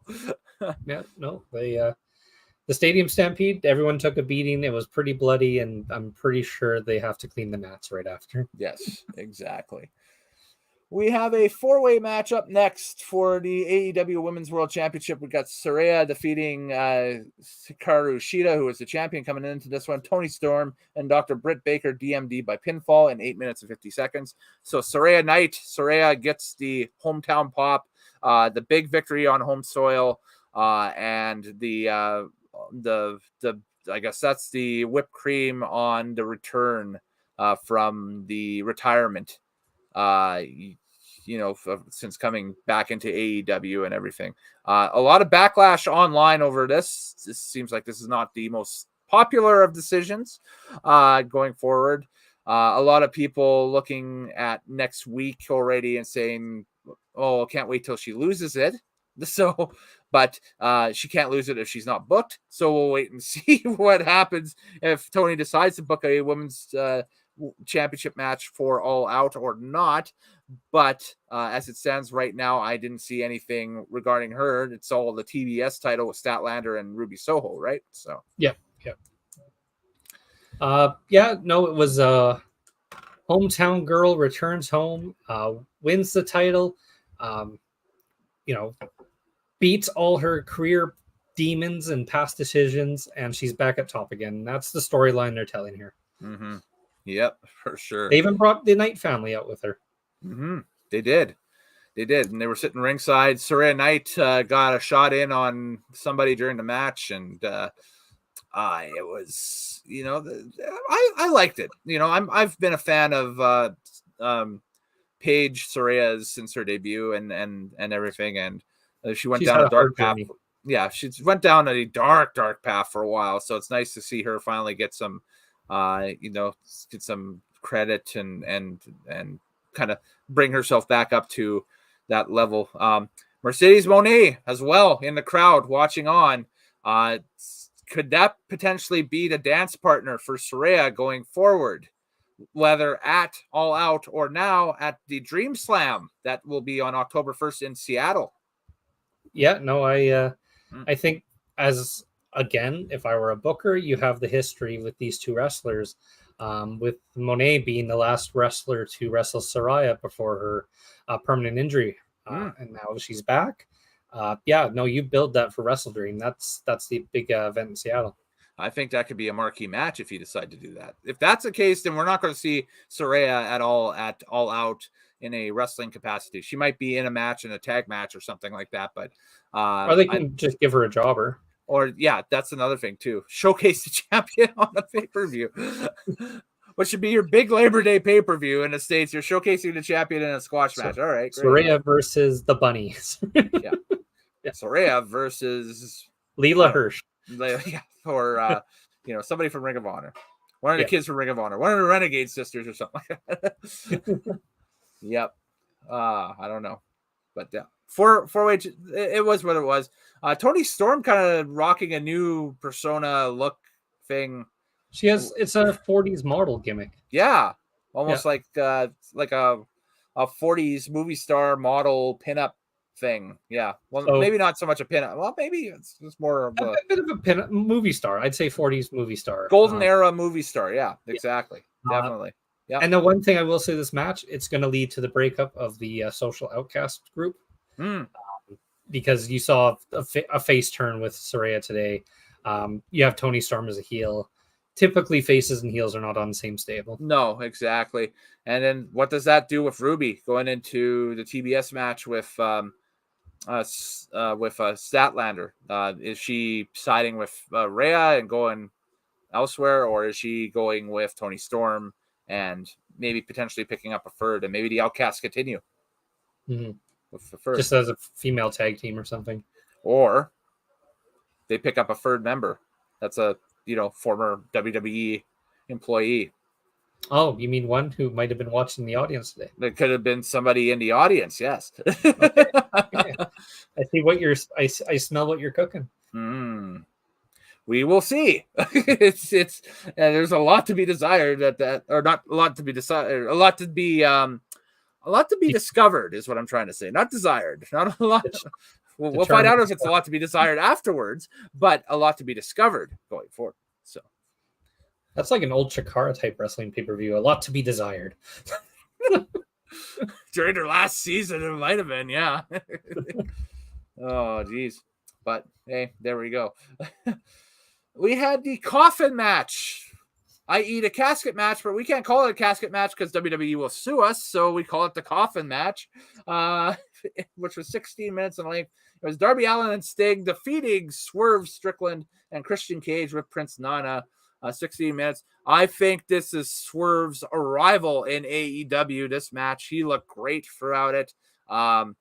yeah, no, the Stadium Stampede, everyone took a beating. It was pretty bloody, and I'm pretty sure they have to clean the mats right after. Yes, exactly. We have a 4-way match up next for the AEW Women's World Championship. We got Saraya defeating Hikaru Shida, who is the champion coming into this one. Toni Storm and Dr. Britt Baker DMD by pinfall in 8 minutes and 50 seconds. So Saraya gets the hometown pop, the big victory on home soil, and the I guess that's the whipped cream on the return from the retirement. Since coming back into AEW and everything. A lot of backlash online over this. This seems like this is not the most popular of decisions going forward. A lot of people looking at next week already and saying, oh, can't wait till she loses it. So, but she can't lose it if she's not booked. So we'll wait and see what happens if Tony decides to book a women's championship match for All Out or not. But as it stands right now, I didn't see anything regarding her. It's all the TBS title with Statlander and Ruby Soho, right? So yeah. No, it was hometown girl returns home, wins the title, beats all her career demons and past decisions, and she's back at top again. That's the storyline they're telling here. Mm-hmm. Yep, for sure. They even brought the Knight family out with her. Mm-hmm. They did, and they were sitting ringside. Saraya Knight got a shot in on somebody during the match, and it was, I liked it. I've been a fan of Paige Saraya's since her debut and everything, and she went down a dark path. Yeah, she went down a dark path for a while, so it's nice to see her finally get some get some credit and kind of bring herself back up to that level. Mercedes Moné as well in the crowd watching on. Could that potentially be the dance partner for Saraya going forward, whether at All Out or now at the Dream Slam that will be on October 1st in Seattle? Yeah, no, I think if I were a booker, you have the history with these two wrestlers, with Monet being the last wrestler to wrestle Saraya before her permanent injury, and now she's back. You build that for Wrestle Dream. That's the big event in Seattle. I think that could be a marquee match if you decide to do that. If that's the case, then we're not going to see Saraya at all at All Out in a wrestling capacity. She might be in a match, in a tag match or something like that, but or they can just give her a jobber. Or that's another thing too. Showcase the champion on a pay-per-view. What should be your big Labor Day pay-per-view in the States? You're showcasing the champion in a squash match. All right, great. Saraya versus the Bunnies. Yeah. Saraya versus Leela Hirsch. Yeah, or somebody from Ring of Honor. One of the kids from Ring of Honor. One of the Renegade sisters or something like that. Yep. I don't know. But yeah. 4-way, it was what it was. Toni Storm kind of rocking a new persona look thing. It's a 40s model gimmick. Yeah, almost like a 40s movie star model pinup thing. Yeah, well, maybe not so much a pinup. Well, maybe it's more of a bit of a pinup movie star. I'd say 40s movie star, golden era movie star. Yeah, exactly, definitely. Yeah. And the one thing I will say, this match, it's going to lead to the breakup of the Social Outcast group. Because you saw a face turn with Saraya today. You have Toni Storm as a heel. Typically, faces and heels are not on the same stable. No, exactly. And then what does that do with Ruby going into the TBS match with Statlander? Is she siding with Rhea and going elsewhere, or is she going with Toni Storm and maybe potentially picking up a third, and maybe the Outcasts continue? Mm-hmm. Just as a female tag team or something, or they pick up a third member that's a former WWE employee. Oh, you mean one who might have been watching the audience today? There could have been somebody in the audience. Yes. Okay. I see I smell what you're cooking. We will see. it's there's a lot to be desired or not a lot to be decided, a lot to be A lot to be discovered is what I'm trying to say. Not desired. Not a lot. We'll find out if it's a lot to be desired afterwards, but a lot to be discovered going forward. So that's like an old Chikara type wrestling pay-per-view. A lot to be desired. During their last season, it might have been, yeah. Oh, geez. But hey, there we go. We had the coffin match, i.e. the casket match, but we can't call it a casket match because WWE will sue us, so we call it the coffin match, which was 16 minutes in length. It was Darby Allin and Sting defeating Swerve Strickland and Christian Cage with Prince Nana. 16 minutes. I think this is Swerve's arrival in AEW. This match, he looked great throughout it. The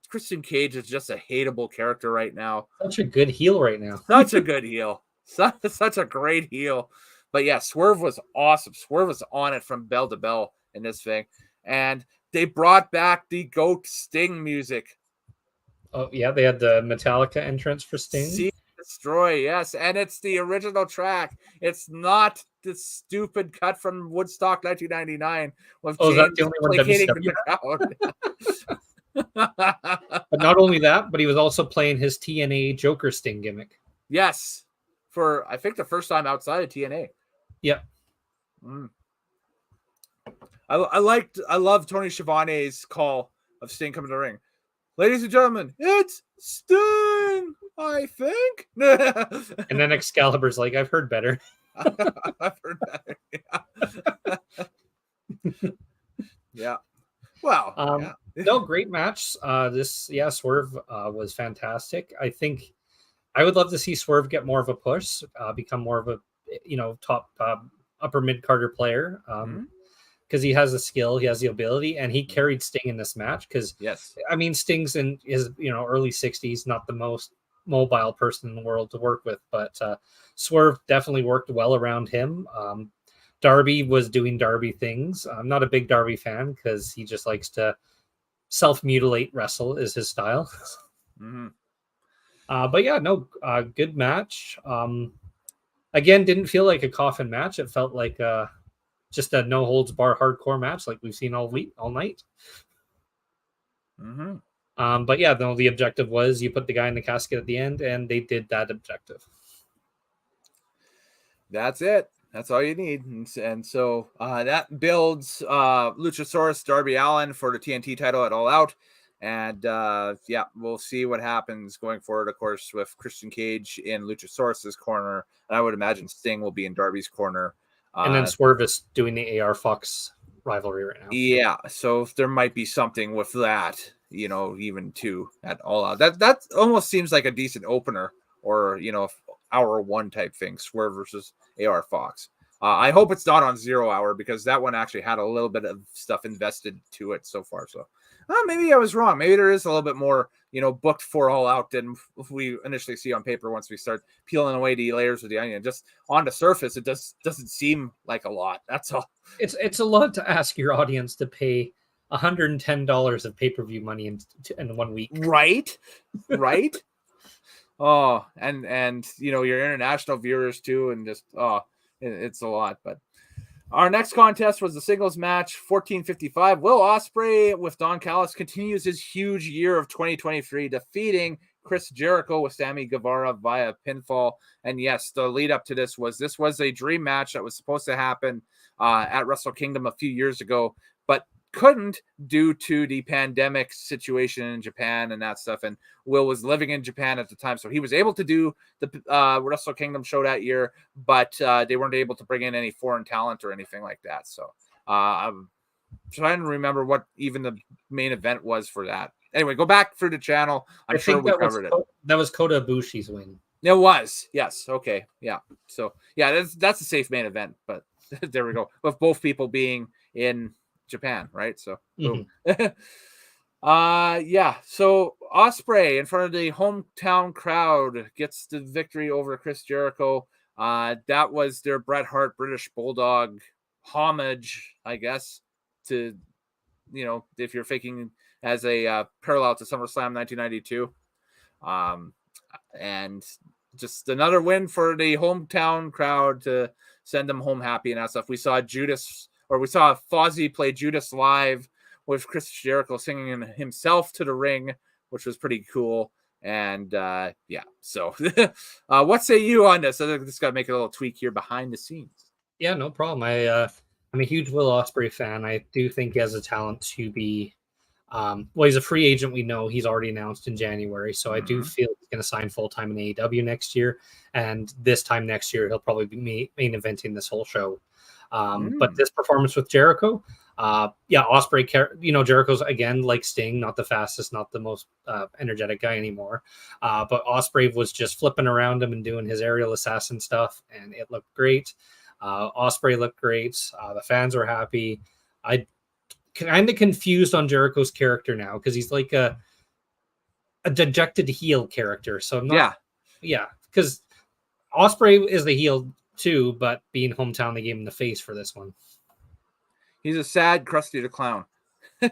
Christian Cage is just a hateable character right now. Such a good heel right now. Such a good heel. Such a great heel. But yeah, Swerve was awesome. Swerve was on it from bell to bell in this thing. And they brought back the GOAT Sting music. Oh, yeah, they had the Metallica entrance for Sting. See Destroy, yes. And it's the original track. It's not the stupid cut from Woodstock 1999 with James that's the only one placating WCW? the crowd. But not only that, but he was also playing his TNA Joker Sting gimmick. Yes. For, I think, the first time outside of TNA. Yep. I love Tony Schiavone's call of Sting coming to the ring. Ladies and gentlemen, it's Sting, I think. And then Excalibur's like, I've heard better. I've heard better. Yeah. Yeah. Well, yeah. No, great match. Swerve was fantastic. I think I would love to see Swerve get more of a push, become more of a, top upper mid-carder player. Because he has the skill, he has the ability, and he carried Sting in this match. Because yes, I mean, Sting's in his early 60s, not the most mobile person in the world to work with, but Swerve definitely worked well around him. Darby was doing Darby things. I'm not a big Darby fan because he just likes to self-mutilate wrestle is his style. But yeah, no, good match. Again, didn't feel like a coffin match. It felt like just a no holds bar hardcore match like we've seen all night. But yeah, no, the objective was you put the guy in the casket at the end, and they did that objective. That's it. That's all you need. And so that builds Luchasaurus Darby Allin for the TNT title at All Out. And we'll see what happens going forward, of course, with Christian Cage in Luchasaurus's corner. And I would imagine Sting will be in Darby's corner. And then Swerve is doing the AR Fox rivalry right now. Yeah, so there might be something with that, even too at All Out. That almost seems like a decent opener, or hour one type thing. Swerve versus AR Fox. I hope it's not on 0 Hour because that one actually had a little bit of stuff invested to it so far. So maybe I was wrong. Maybe there is a little bit more, booked for All Out than we initially see on paper once we start peeling away the layers of the onion. Just on the surface, it doesn't seem like a lot. That's all. It's a lot to ask your audience to pay $110 of pay-per-view money in 1 week. Right? Right? Oh, and your international viewers too, and just it's a lot. But our next contest was the singles match, 1455. Will Ospreay with Don Callis continues his huge year of 2023, defeating Chris Jericho with Sammy Guevara via pinfall. And yes, the lead up to this was a dream match that was supposed to happen at Wrestle Kingdom a few years ago, but couldn't due to the pandemic situation in Japan and that stuff. And Will was living in Japan at the time, so he was able to do the Wrestle Kingdom show that year, but they weren't able to bring in any foreign talent or anything like that. So I'm trying to remember what even the main event was for that. Anyway, go back through the channel. I'm sure we covered it. That was Kota Ibushi's win. It was. Yes. Okay. Yeah. So yeah, that's a safe main event, but there we go. With both people being in Japan, right? So boom. So Ospreay in front of the hometown crowd gets the victory over Chris Jericho. That was their Bret Hart British Bulldog homage, I guess, to if you're faking as a parallel to SummerSlam 1992. And just another win for the hometown crowd to send them home happy and that stuff. We saw Fozzy play Judas live with Chris Jericho singing himself to the ring, which was pretty cool. And so what say you on this? I just got to make a little tweak here behind the scenes. Yeah, no problem. I'm a huge Will Ospreay fan. I do think he has a talent to be he's a free agent. We know he's already announced in January. So I do feel he's going to sign full-time in AEW next year. And this time next year, he'll probably be main eventing this whole show. But this performance with Jericho, Ospreay, Jericho's again, like Sting, not the fastest, not the most energetic guy anymore. But Ospreay was just flipping around him and doing his aerial assassin stuff. And it looked great. Ospreay looked great. The fans were happy. I kind of confused on Jericho's character now because he's like a dejected heel character. So I'm not, because Ospreay is the heel too, but being hometown, they gave him the face for this one. He's a sad Krusty the Clown.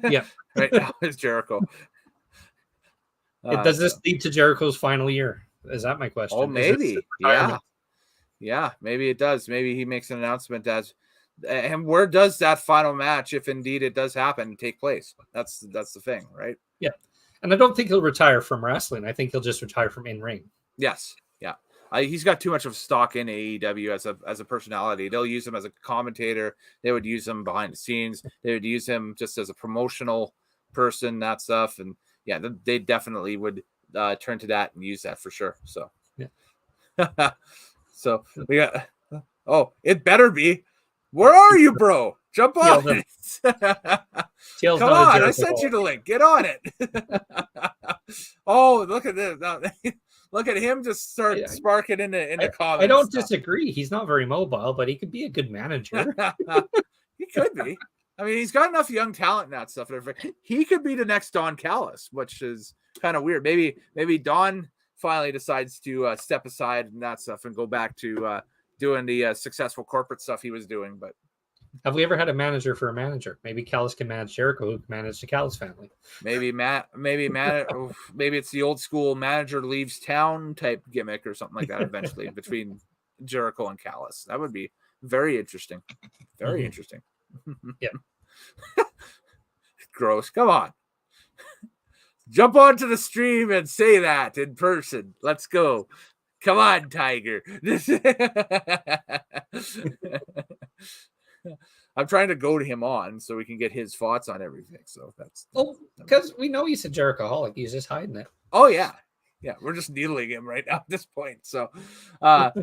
Yeah, right now is Jericho. Does this lead to Jericho's final year? Is that my question? Oh, maybe. Yeah, maybe it does. Maybe he makes an announcement and where does that final match, if indeed it does happen, take place? That's the thing, right? Yeah. And I don't think he'll retire from wrestling. I think he'll just retire from in-ring. Yes. Yeah. He's got too much of stock in AEW as a personality. They'll use him as a commentator. They would use him behind the scenes. They would use him just as a promotional person, that stuff. And yeah, they definitely would turn to that and use that for sure. So, yeah. So we got, it better be. Where are you, bro? Jump on it. Come on, I sent you the link. Get on it. Look at this. Look at him just start sparking in the comments. I don't disagree. He's not very mobile, but he could be a good manager. He could be. I mean, he's got enough young talent and that stuff. He could be the next Don Callis, which is kind of weird. Maybe Don finally decides to step aside and that stuff and go back to doing the successful corporate stuff he was doing. But have we ever had a manager for a manager? Maybe Callis can manage Jericho, who can manage the Callis family. Maybe it's the old school manager leaves town type gimmick or something like that eventually between Jericho and Callis. That would be very interesting. Very interesting. Yeah. Gross. Come on. Jump onto the stream and say that in person. Let's go. Come on, Tiger. I'm trying to go to him on so we can get his thoughts on everything. So that's because we know he's a Jerichoholic. He's just hiding it. Oh yeah. Yeah, we're just needling him right now at this point. So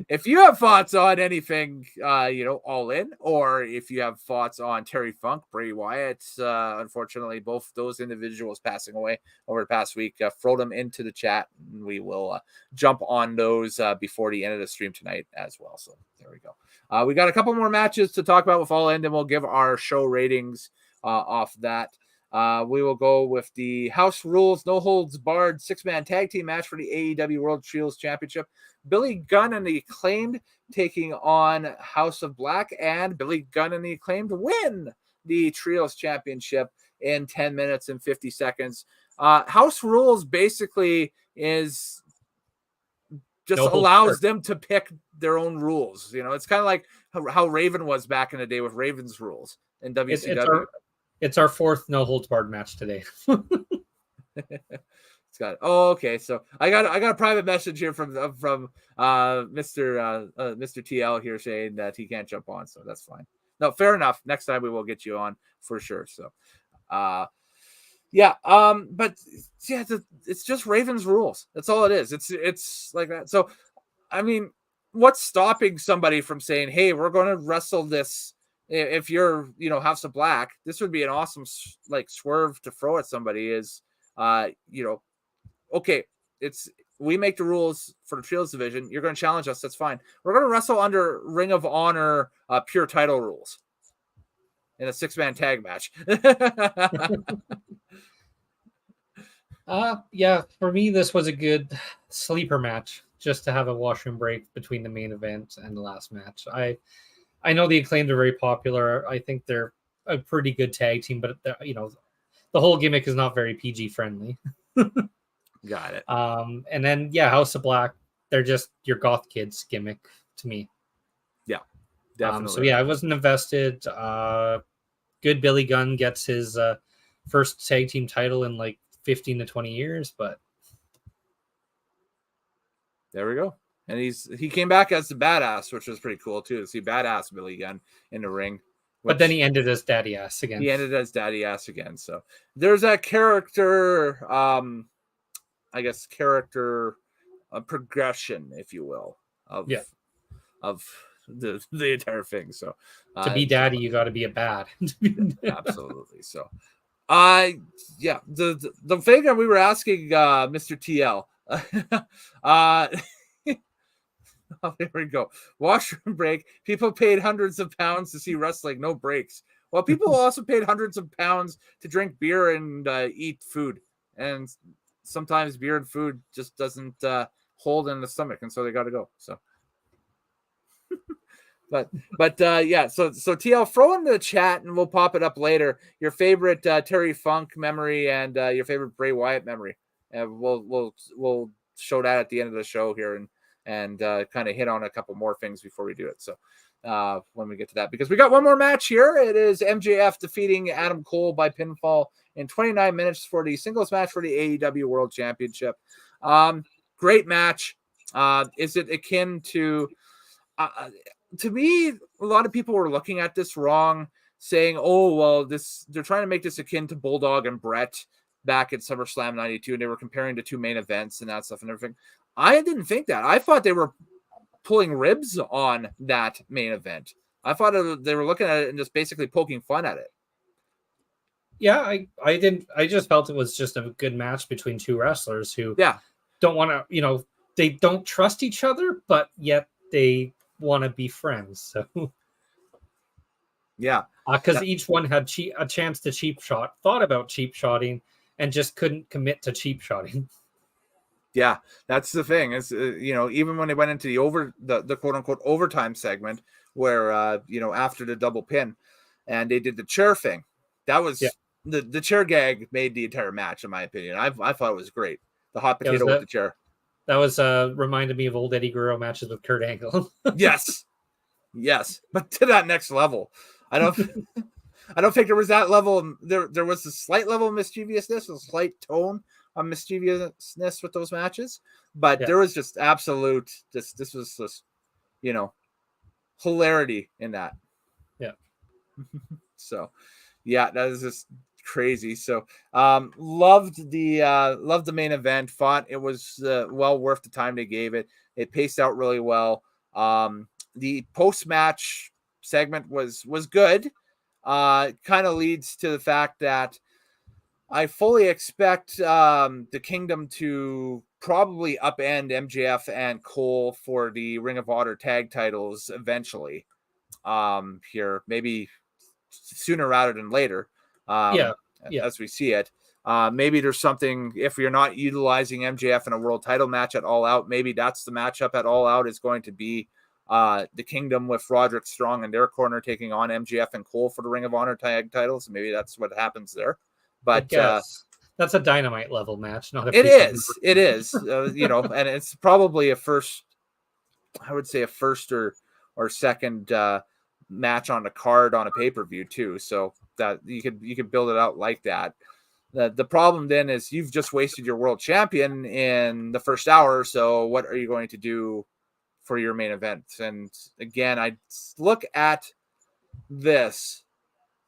if you have thoughts on anything, all in, or if you have thoughts on Terry Funk, Bray Wyatt, unfortunately, both those individuals passing away over the past week, throw them into the chat, and we will jump on those before the end of the stream tonight as well. So there we go. We got a couple more matches to talk about with All In, and we'll give our show ratings off that. We will go with the House Rules, No Holds Barred 6-man tag team match for the AEW World Trios Championship. Billy Gunn and the Acclaimed taking on House of Black, and Billy Gunn and the Acclaimed win the Trios Championship in 10 minutes and 50 seconds. House Rules basically is just allows them to pick their own rules. It's kind of like how Raven was back in the day with Raven's rules in WCW. It's our fourth no holds barred match today. It's got okay. So I got a private message here from Mr. TL here saying that he can't jump on, so that's fine. No, fair enough. Next time we will get you on for sure. So, but yeah, it's just Raven's rules. That's all it is. It's like that. So, I mean, what's stopping somebody from saying, "Hey, we're going to wrestle this"? If you're, House of Black, this would be an awesome swerve to throw at somebody is, okay, we make the rules for the Trios division. You're going to challenge us. That's fine. We're going to wrestle under Ring of Honor pure title rules in a 6-man tag match. For me, this was a good sleeper match just to have a washroom break between the main event and the last match. I know the Acclaimed are very popular. I think they're a pretty good tag team, but the whole gimmick is not very PG friendly. Got it. And then House of Black, they're just your goth kids gimmick to me. Yeah. Definitely. So yeah, I wasn't invested. Good Billy Gunn gets his first tag team title in like 15 to 20 years, but there we go. And he came back as the badass, which was pretty cool too, to see badass Billy Gunn in the ring. But then he ended as daddy ass again. He ended as daddy ass again. So there's that character, I guess, character progression, if you will, of the entire thing. So to be daddy, you got to be a bad. Absolutely. So, yeah, the thing that we were asking Mr. TL. Oh, there we go. Washroom break. People paid hundreds of pounds to see wrestling, no breaks. Well, people also paid hundreds of pounds to drink beer and eat food. And sometimes beer and food just doesn't hold in the stomach, and so they got to go. So, but yeah. So TL, throw in the chat, and we'll pop it up later. Your favorite Terry Funk memory and your favorite Bray Wyatt memory, and we'll show that at the end of the show here, and kind of hit on a couple more things before we do it. So when we get to that, because we got one more match here. It is MJF defeating Adam Cole by pinfall in 29 minutes for the singles match for the AEW World Championship. Great match. Is it akin to me, a lot of people were looking at this wrong, saying, oh, well, they're trying to make this akin to Bulldog and Brett back at SummerSlam 92, and they were comparing the two main events and that stuff and everything. I didn't think that. I thought they were pulling ribs on that main event. I thought they were looking at it and just basically poking fun at it. Yeah, I didn't. I just felt it was just a good match between two wrestlers who don't want to, they don't trust each other, but yet they want to be friends. So yeah, because each one had a chance to cheap shot, thought about cheap shotting, and just couldn't commit to cheap shotting. Yeah, that's the thing. Is even when they went into the quote unquote overtime segment where after the double pin, and they did the chair thing, that was the chair gag made the entire match, in my opinion. I thought it was great. The hot potato with the chair. That was reminded me of old Eddie Guerrero matches with Kurt Angle. Yes, but to that next level. I don't think there was that level. There was a slight level of mischievousness, a slight tone of mischievousness with those matches, but there was just absolute. This was just hilarity in that. Yeah. So, yeah, that is just crazy. So, loved the main event. Thought it was well worth the time they gave it. It paced out really well. The post match segment was good. Kind of leads to the fact that I fully expect the Kingdom to probably upend MJF and Cole for the Ring of Honor tag titles eventually. Here, maybe sooner rather than later. As we see it. Maybe there's something, if you're not utilizing MJF in a world title match at All Out, maybe that's the matchup at All Out is going to be the Kingdom with Roderick Strong in their corner taking on MJF and Cole for the Ring of Honor tag titles. Maybe that's what happens there. But that's a Dynamite level match. Not a it is, and it's probably a first, I would say a first or second match on the card on a pay-per-view too. So that you could build it out like that. The problem then is you've just wasted your world champion in the first hour. So what are you going to do for your main event? And again, I look at this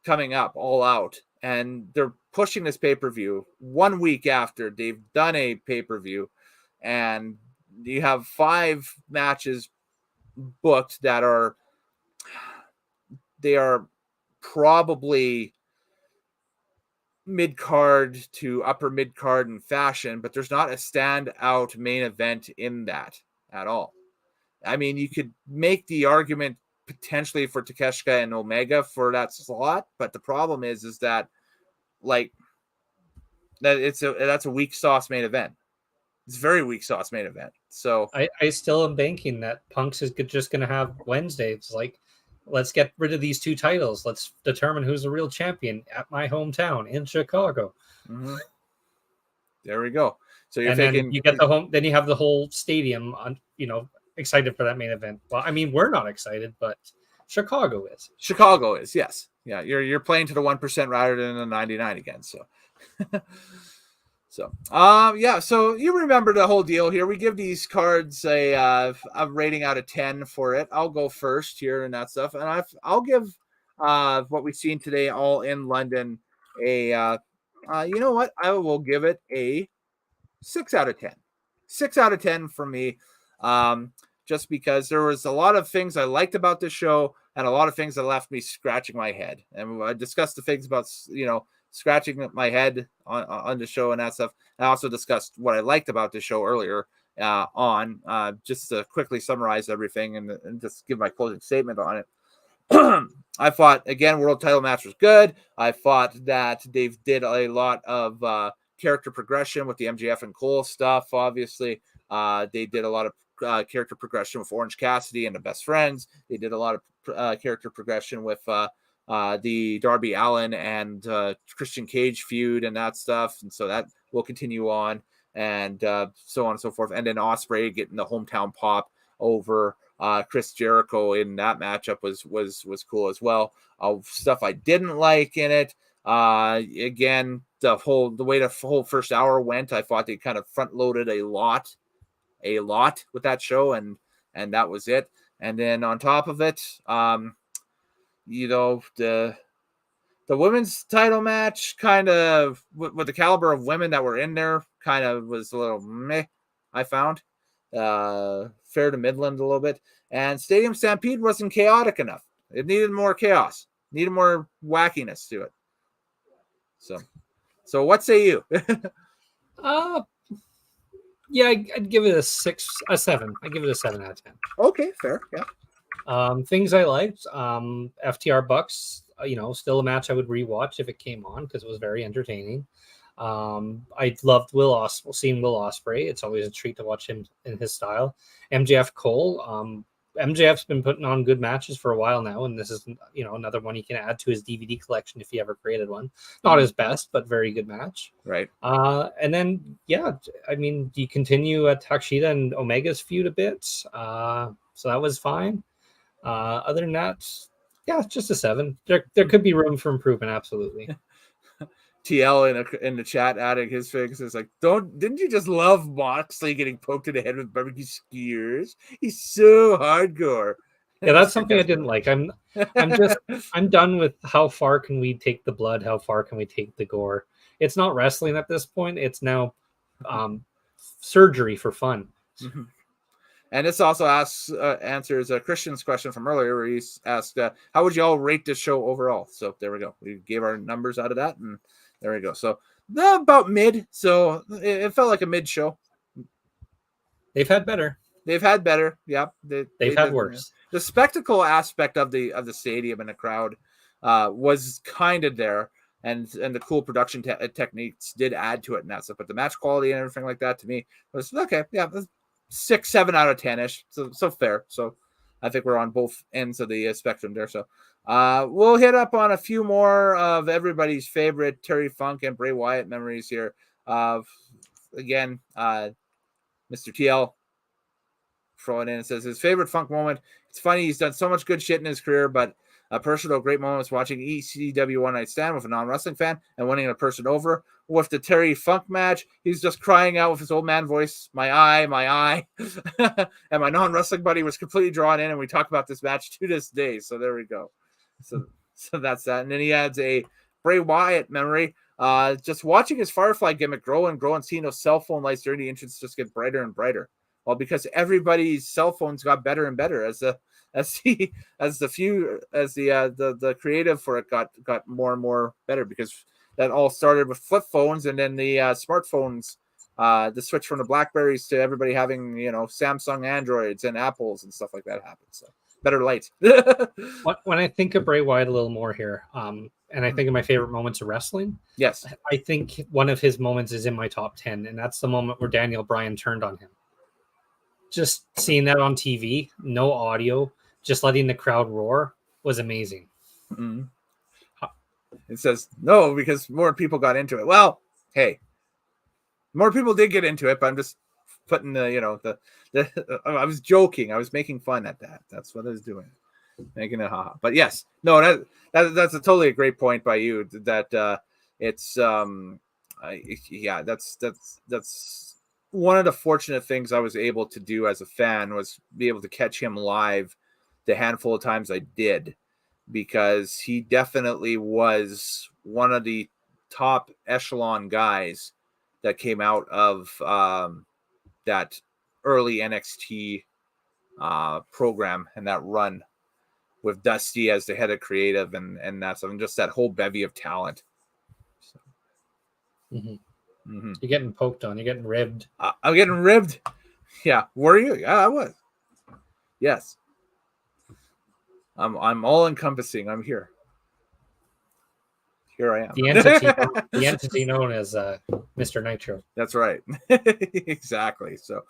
coming up All Out, and they're pushing this pay-per-view 1 week after they've done a pay-per-view, and you have 5 matches booked that are probably mid-card to upper mid-card in fashion, but there's not a standout main event in that at all. I mean, you could make the argument potentially for Takeshita and Omega for that slot, but the problem is that that's a weak sauce main event. It's a very weak sauce main event. So I still am banking that Punk's is just going to have Wednesday. It's like, let's get rid of these 2 titles. Let's determine who's the real champion at my hometown in Chicago. Mm-hmm. There we go. So you're thinking, then you get then you have the whole stadium on, excited for that main event. Well, I mean, we're not excited, but Chicago is. Chicago is, yes. Yeah, you're playing to the 1% rather than the 99 again. So, yeah. So you remember the whole deal here. We give these cards a rating out of 10 for it. I'll go first here and that stuff, and I'll give what we've seen today, all in London, a you know what? I will give it a 6 out of 10. 6 out of 10 for me. Just because there was a lot of things I liked about this show and a lot of things that left me scratching my head. And I discussed the things about, scratching my head on the show and that stuff. I also discussed what I liked about the show earlier just to quickly summarize everything and just give my closing statement on it. I thought, again, world title match was good. I thought that they did a lot of character progression with the MJF and Cole stuff. Obviously, they did a lot of character progression with Orange Cassidy and the Best Friends. They did a lot of character progression with the Darby Allin and Christian Cage feud and that stuff. And so that will continue on, and so on and so forth. And then Ospreay getting the hometown pop over Chris Jericho in that matchup was cool as well. Stuff I didn't like in it. Again, the way the whole first hour went, I thought they kind of front loaded a lot with that show, and that was it. And then on top of it, the women's title match, kind of with the caliber of women that were in there, kind of was a little meh, I found. Fair to Midland a little bit. And Stadium Stampede wasn't chaotic enough. It needed more chaos, needed more wackiness to it. So what say you? Yeah, I'd give it a 7. I give it a 7 out of 10. Okay, fair. Yeah. Things I liked. FTR Bucks, still a match I would rewatch if it came on because it was very entertaining. I loved seeing Will Ospreay. It's always a treat to watch him in his style. MJF Cole. MJF's been putting on good matches for a while now, and this is another one he can add to his DVD collection if he ever created one. Not his best, but very good match. Right. And then do you continue Takeshita and Omega's feud a bit? So that was fine. Other than that, yeah, just a 7. There could be room for improvement, absolutely. TL in the chat adding his fix is like, didn't you just love Moxley getting poked in the head with barbecue skewers? He's so hardcore. Yeah, that's something I didn't like. I'm done with how far can we take the blood, how far can we take the gore. It's not wrestling at this point. It's now surgery for fun. Mm-hmm. And this also answers Christian's question from earlier, where he asked, how would you all rate this show overall? So there we go. We gave our numbers out of that, and there we go. So about mid. So it felt like a mid show. They've had better. Yeah. They've had worse. The spectacle aspect of the stadium and the crowd was kind of there, and the cool production techniques did add to it and that stuff. But the match quality and everything like that to me was okay. Yeah, 6, 7 out of 10-ish. So fair. So I think we're on both ends of the spectrum there. So we'll hit up on a few more of everybody's favorite Terry Funk and Bray Wyatt memories here. Again, Mr. TL throwing in and says his favorite Funk moment. It's funny, he's done so much good shit in his career, but a personal great moment was watching ECW One Night Stand with a non-wrestling fan and winning a person over. With the Terry Funk match, he's just crying out with his old man voice, my eye. And my non-wrestling buddy was completely drawn in, and we talk about this match to this day. So there we go. So that's that. And then he adds a Bray Wyatt memory. Just watching his Firefly gimmick grow and seeing those cell phone lights during the entrance just get brighter and brighter. Well, because everybody's cell phones got better and better as the creative for it got more and more better, because that all started with flip phones, and then the smartphones, the switch from the Blackberries to everybody having Samsung Androids and Apples and stuff like that happened. So better lights. When I think of Bray Wyatt a little more here, and I think of my favorite moments of wrestling, yes, I think one of his moments is in my top 10, and that's the moment where Daniel Bryan turned on him. Just seeing that on TV, no audio, just letting the crowd roar was amazing. Mm-hmm. It says no because more people got into it. Well, hey, more people did get into it, but I'm just putting I was joking. I was making fun at that. That's what I was doing. making it haha. But yes, no, that's a totally a great point by you. That it's yeah, that's one of the fortunate things I was able to do as a fan was be able to catch him live the handful of times I did, because he definitely was one of the top echelon guys that came out of that early NXT program and that run with Dusty as the head of creative and that's just that whole bevy of talent. So. You're getting poked on. You're getting ribbed. I'm getting ribbed. Yeah. Were you? Yeah, I was. Yes. I'm all encompassing. I'm here. Here I am. The entity known as Mr. Nitro. That's right. Exactly. So,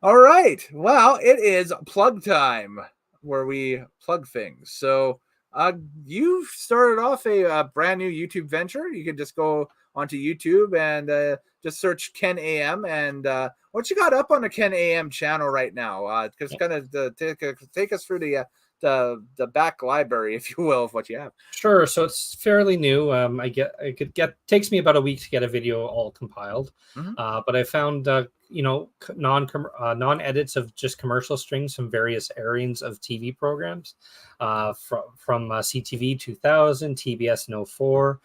all right. Well, it is plug time where we plug things. So, you started off a brand new YouTube venture. You can just go onto YouTube and just search Ken AM. And what you got up on the Ken AM channel right now? Because kind of take us through the back library, if you will, of what you have. Sure. So it's fairly new. Takes me about a week to get a video all compiled. But I found non-edits of just commercial strings from various airings of TV programs, from CTV 2000, TBS 04.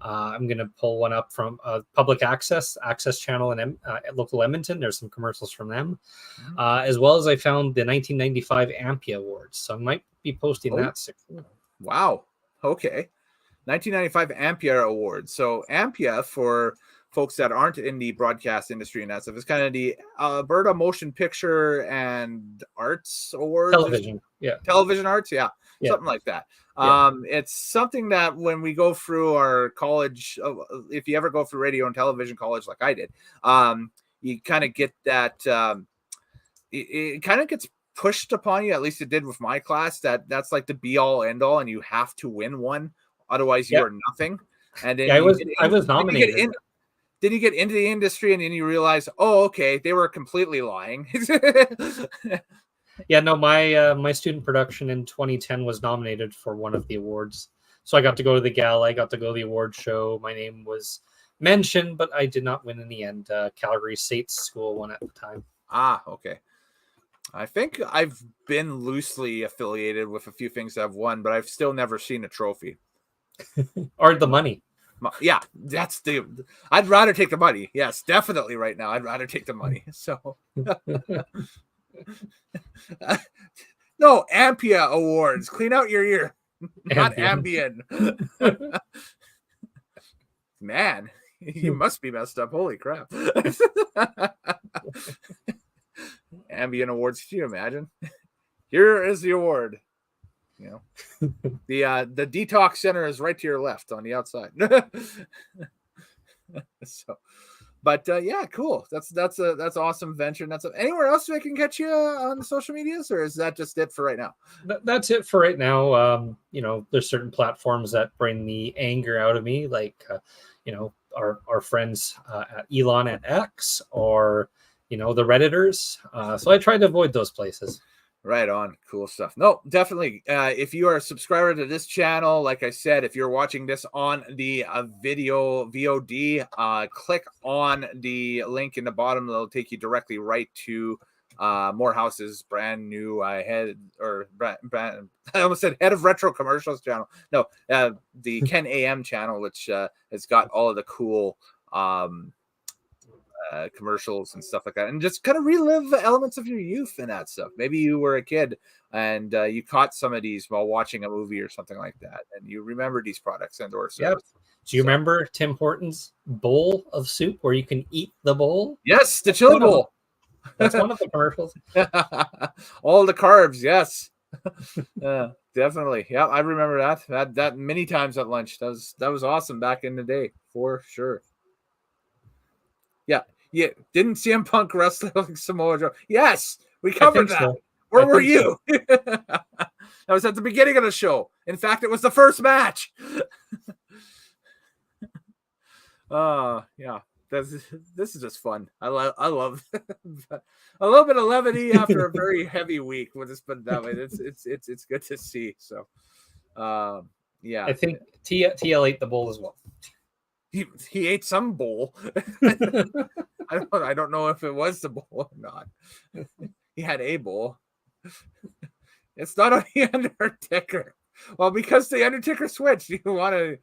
I'm going to pull one up from Public Access channel in local Edmonton. There's some commercials from them, as well as I found the 1995 AMPIA Awards. So I might be posting that soon. Wow. Okay. 1995 AMPIA Awards. So AMPIA, for folks that aren't in the broadcast industry and that stuff, is kind of the Alberta Motion Picture and Arts Awards. Television Arts. Yeah. Something like that. It's something that when we go through our college, if you ever go through radio and television college like I did, you kind of get that. It kind of gets pushed upon you. At least it did with my class. That's like the be all end all, and you have to win one, otherwise you are nothing. And then I was nominated. Then you get into the industry, and then you realize, oh, okay, they were completely lying. Yeah, no, my student production in 2010 was nominated for one of the awards. So I got to go to the gala, I got to go to the award show. My name was mentioned, but I did not win in the end. Calgary State School won at the time. Okay. I think I've been loosely affiliated with a few things I've won, but I've still never seen a trophy. Or the money. Yeah, I'd rather take the money. Yes, definitely right now. I'd rather take the money. So... no, AMPIA Awards. Clean out your ear. Not Ambien. Man, you must be messed up. Holy crap. Ambien Awards, can you imagine? Here is the award. You know, the detox center is right to your left on the outside. So, but yeah, cool. That's awesome venture. And anywhere else I can catch you on the social medias, or is that just it for right now? That's it for right now. There's certain platforms that bring the anger out of me, like our friends at Elon at X, or the Redditors. So I try to avoid those places. Right on. Cool stuff. No, definitely. If you are a subscriber to this channel, like I said, if you're watching this on the video VOD, click on the link in the bottom. It'll take you directly right to Morehouse's brand new I almost said head of retro commercials channel. No, the Ken AM channel, which has got all of the cool commercials and stuff like that, and just kind of relive the elements of your youth and that stuff. Maybe you were a kid and you caught some of these while watching a movie or something like that, and you remember these products and or services. Yep. Do you remember Tim Hortons bowl of soup where you can eat the bowl? Yes, the chili bowl. That's one of the commercials. All the carbs, yes. Definitely. Yeah, I remember that many times at lunch. That was awesome back in the day, for sure. Yeah. Didn't CM Punk wrestle like Samoa Joe? Yes, we covered that. So. Where were you? So. That was at the beginning of the show. In fact, it was the first match. Yeah. This is just fun. I love a little bit of levity after a very heavy week. We'll just put it that way. It's good to see. So, yeah. I think TL ate the bowl as well. He ate some bowl. I don't know if it was the bowl or not. He had a bowl. It's not on the Undertaker. Well, because the Undertaker switched, you want to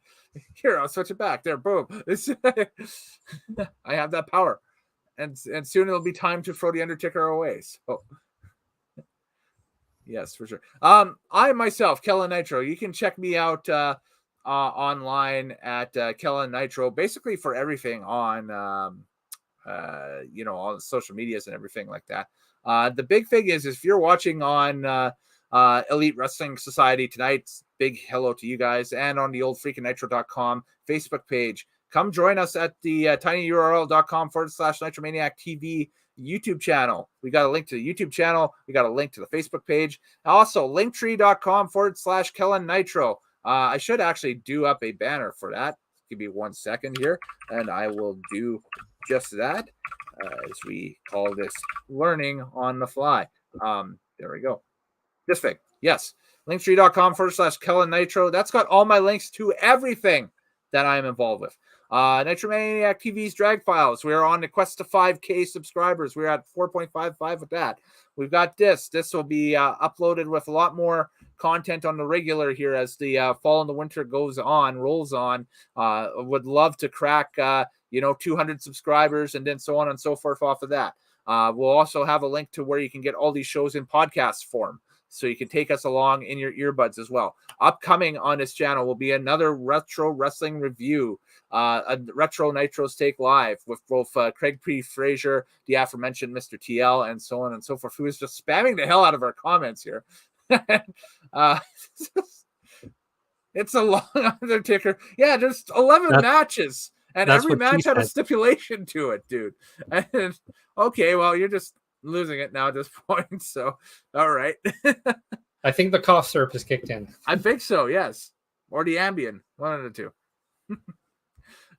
here. I'll switch it back. There, boom. I have that power, and soon it'll be time to throw the Undertaker away. So, yes, for sure. I myself, Kellen Nitro. You can check me out online at Kellen Nitro, basically for everything on all the social medias and everything like that. The big thing is if you're watching on Elite Wrestling Society tonight, big hello to you guys, and on the old freakingnitro.com Facebook page. Come join us at the tinyurl.com/Nitromaniac TV YouTube channel. We got a link to the YouTube channel. We got a link to the Facebook page. Also, linktree.com/Kellen Nitro. I should actually do up a banner for that. Give me 1 second here, and I will do just that as we call this learning on the fly. There we go. This thing. Yes. Linktree.com/Kellen Nitro. That's got all my links to everything that I am involved with. Nitromaniac TV's Drag Files. We are on the quest to 5K subscribers. We're at 4.55 with that. We've got this. This will be uploaded with a lot more content on the regular here as the fall and the winter rolls on. Would love to crack 200 subscribers and then so on and so forth off of that. We'll also have a link to where you can get all these shows in podcast form, so you can take us along in your earbuds as well. Upcoming on this channel will be another retro wrestling review, a Retro Nitros Take Live with both Craig P. Frazier, the aforementioned Mr. TL, and so on and so forth, who is just spamming the hell out of our comments here. It's a long Undertaker. Yeah, there's 11 matches, and every match had a stipulation to it, dude. And, okay, well, you're just losing it now at this point. So, all right. I think the cough syrup has kicked in. I think so, yes. Or the Ambien, one of the two.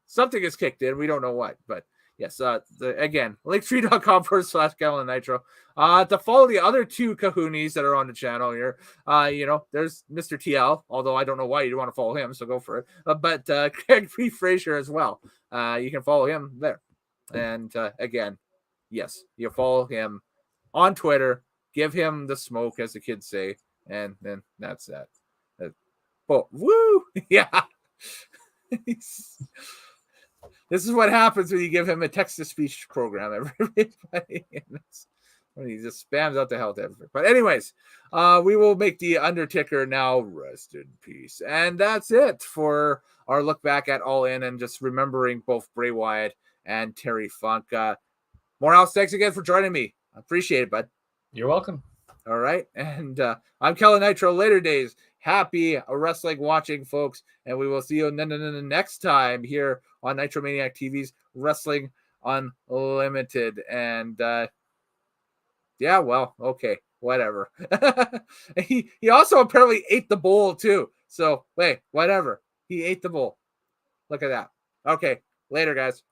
Something has kicked in. We don't know what, but yes. Again, linktree.com/Kellen Nitro. To follow the other two kahoonies that are on the channel here, there's Mr. TL, although I don't know why you want to follow him, so go for it. But Craig P. Frazier as well. You can follow him there. And again, yes, you follow him on Twitter, give him the smoke, as the kids say, and then that's that. Woo! Yeah. This is what happens when you give him a text-to-speech program. Everybody, when he just spams out the hell to everybody. But anyways, we will make the Undertaker now rest in peace. And that's it for our look back at All In and just remembering both Bray Wyatt and Terry Funk. Morehouse, thanks again for joining me. I appreciate it, bud. You're welcome. All right. And I'm Kellen Nitro. Later days. Happy wrestling watching, folks. And we will see you next time here on Nitromaniac TV's Wrestling Unlimited. And yeah, well, okay, whatever. He also apparently ate the bowl too. So, wait, whatever. He ate the bowl. Look at that. Okay, later, guys.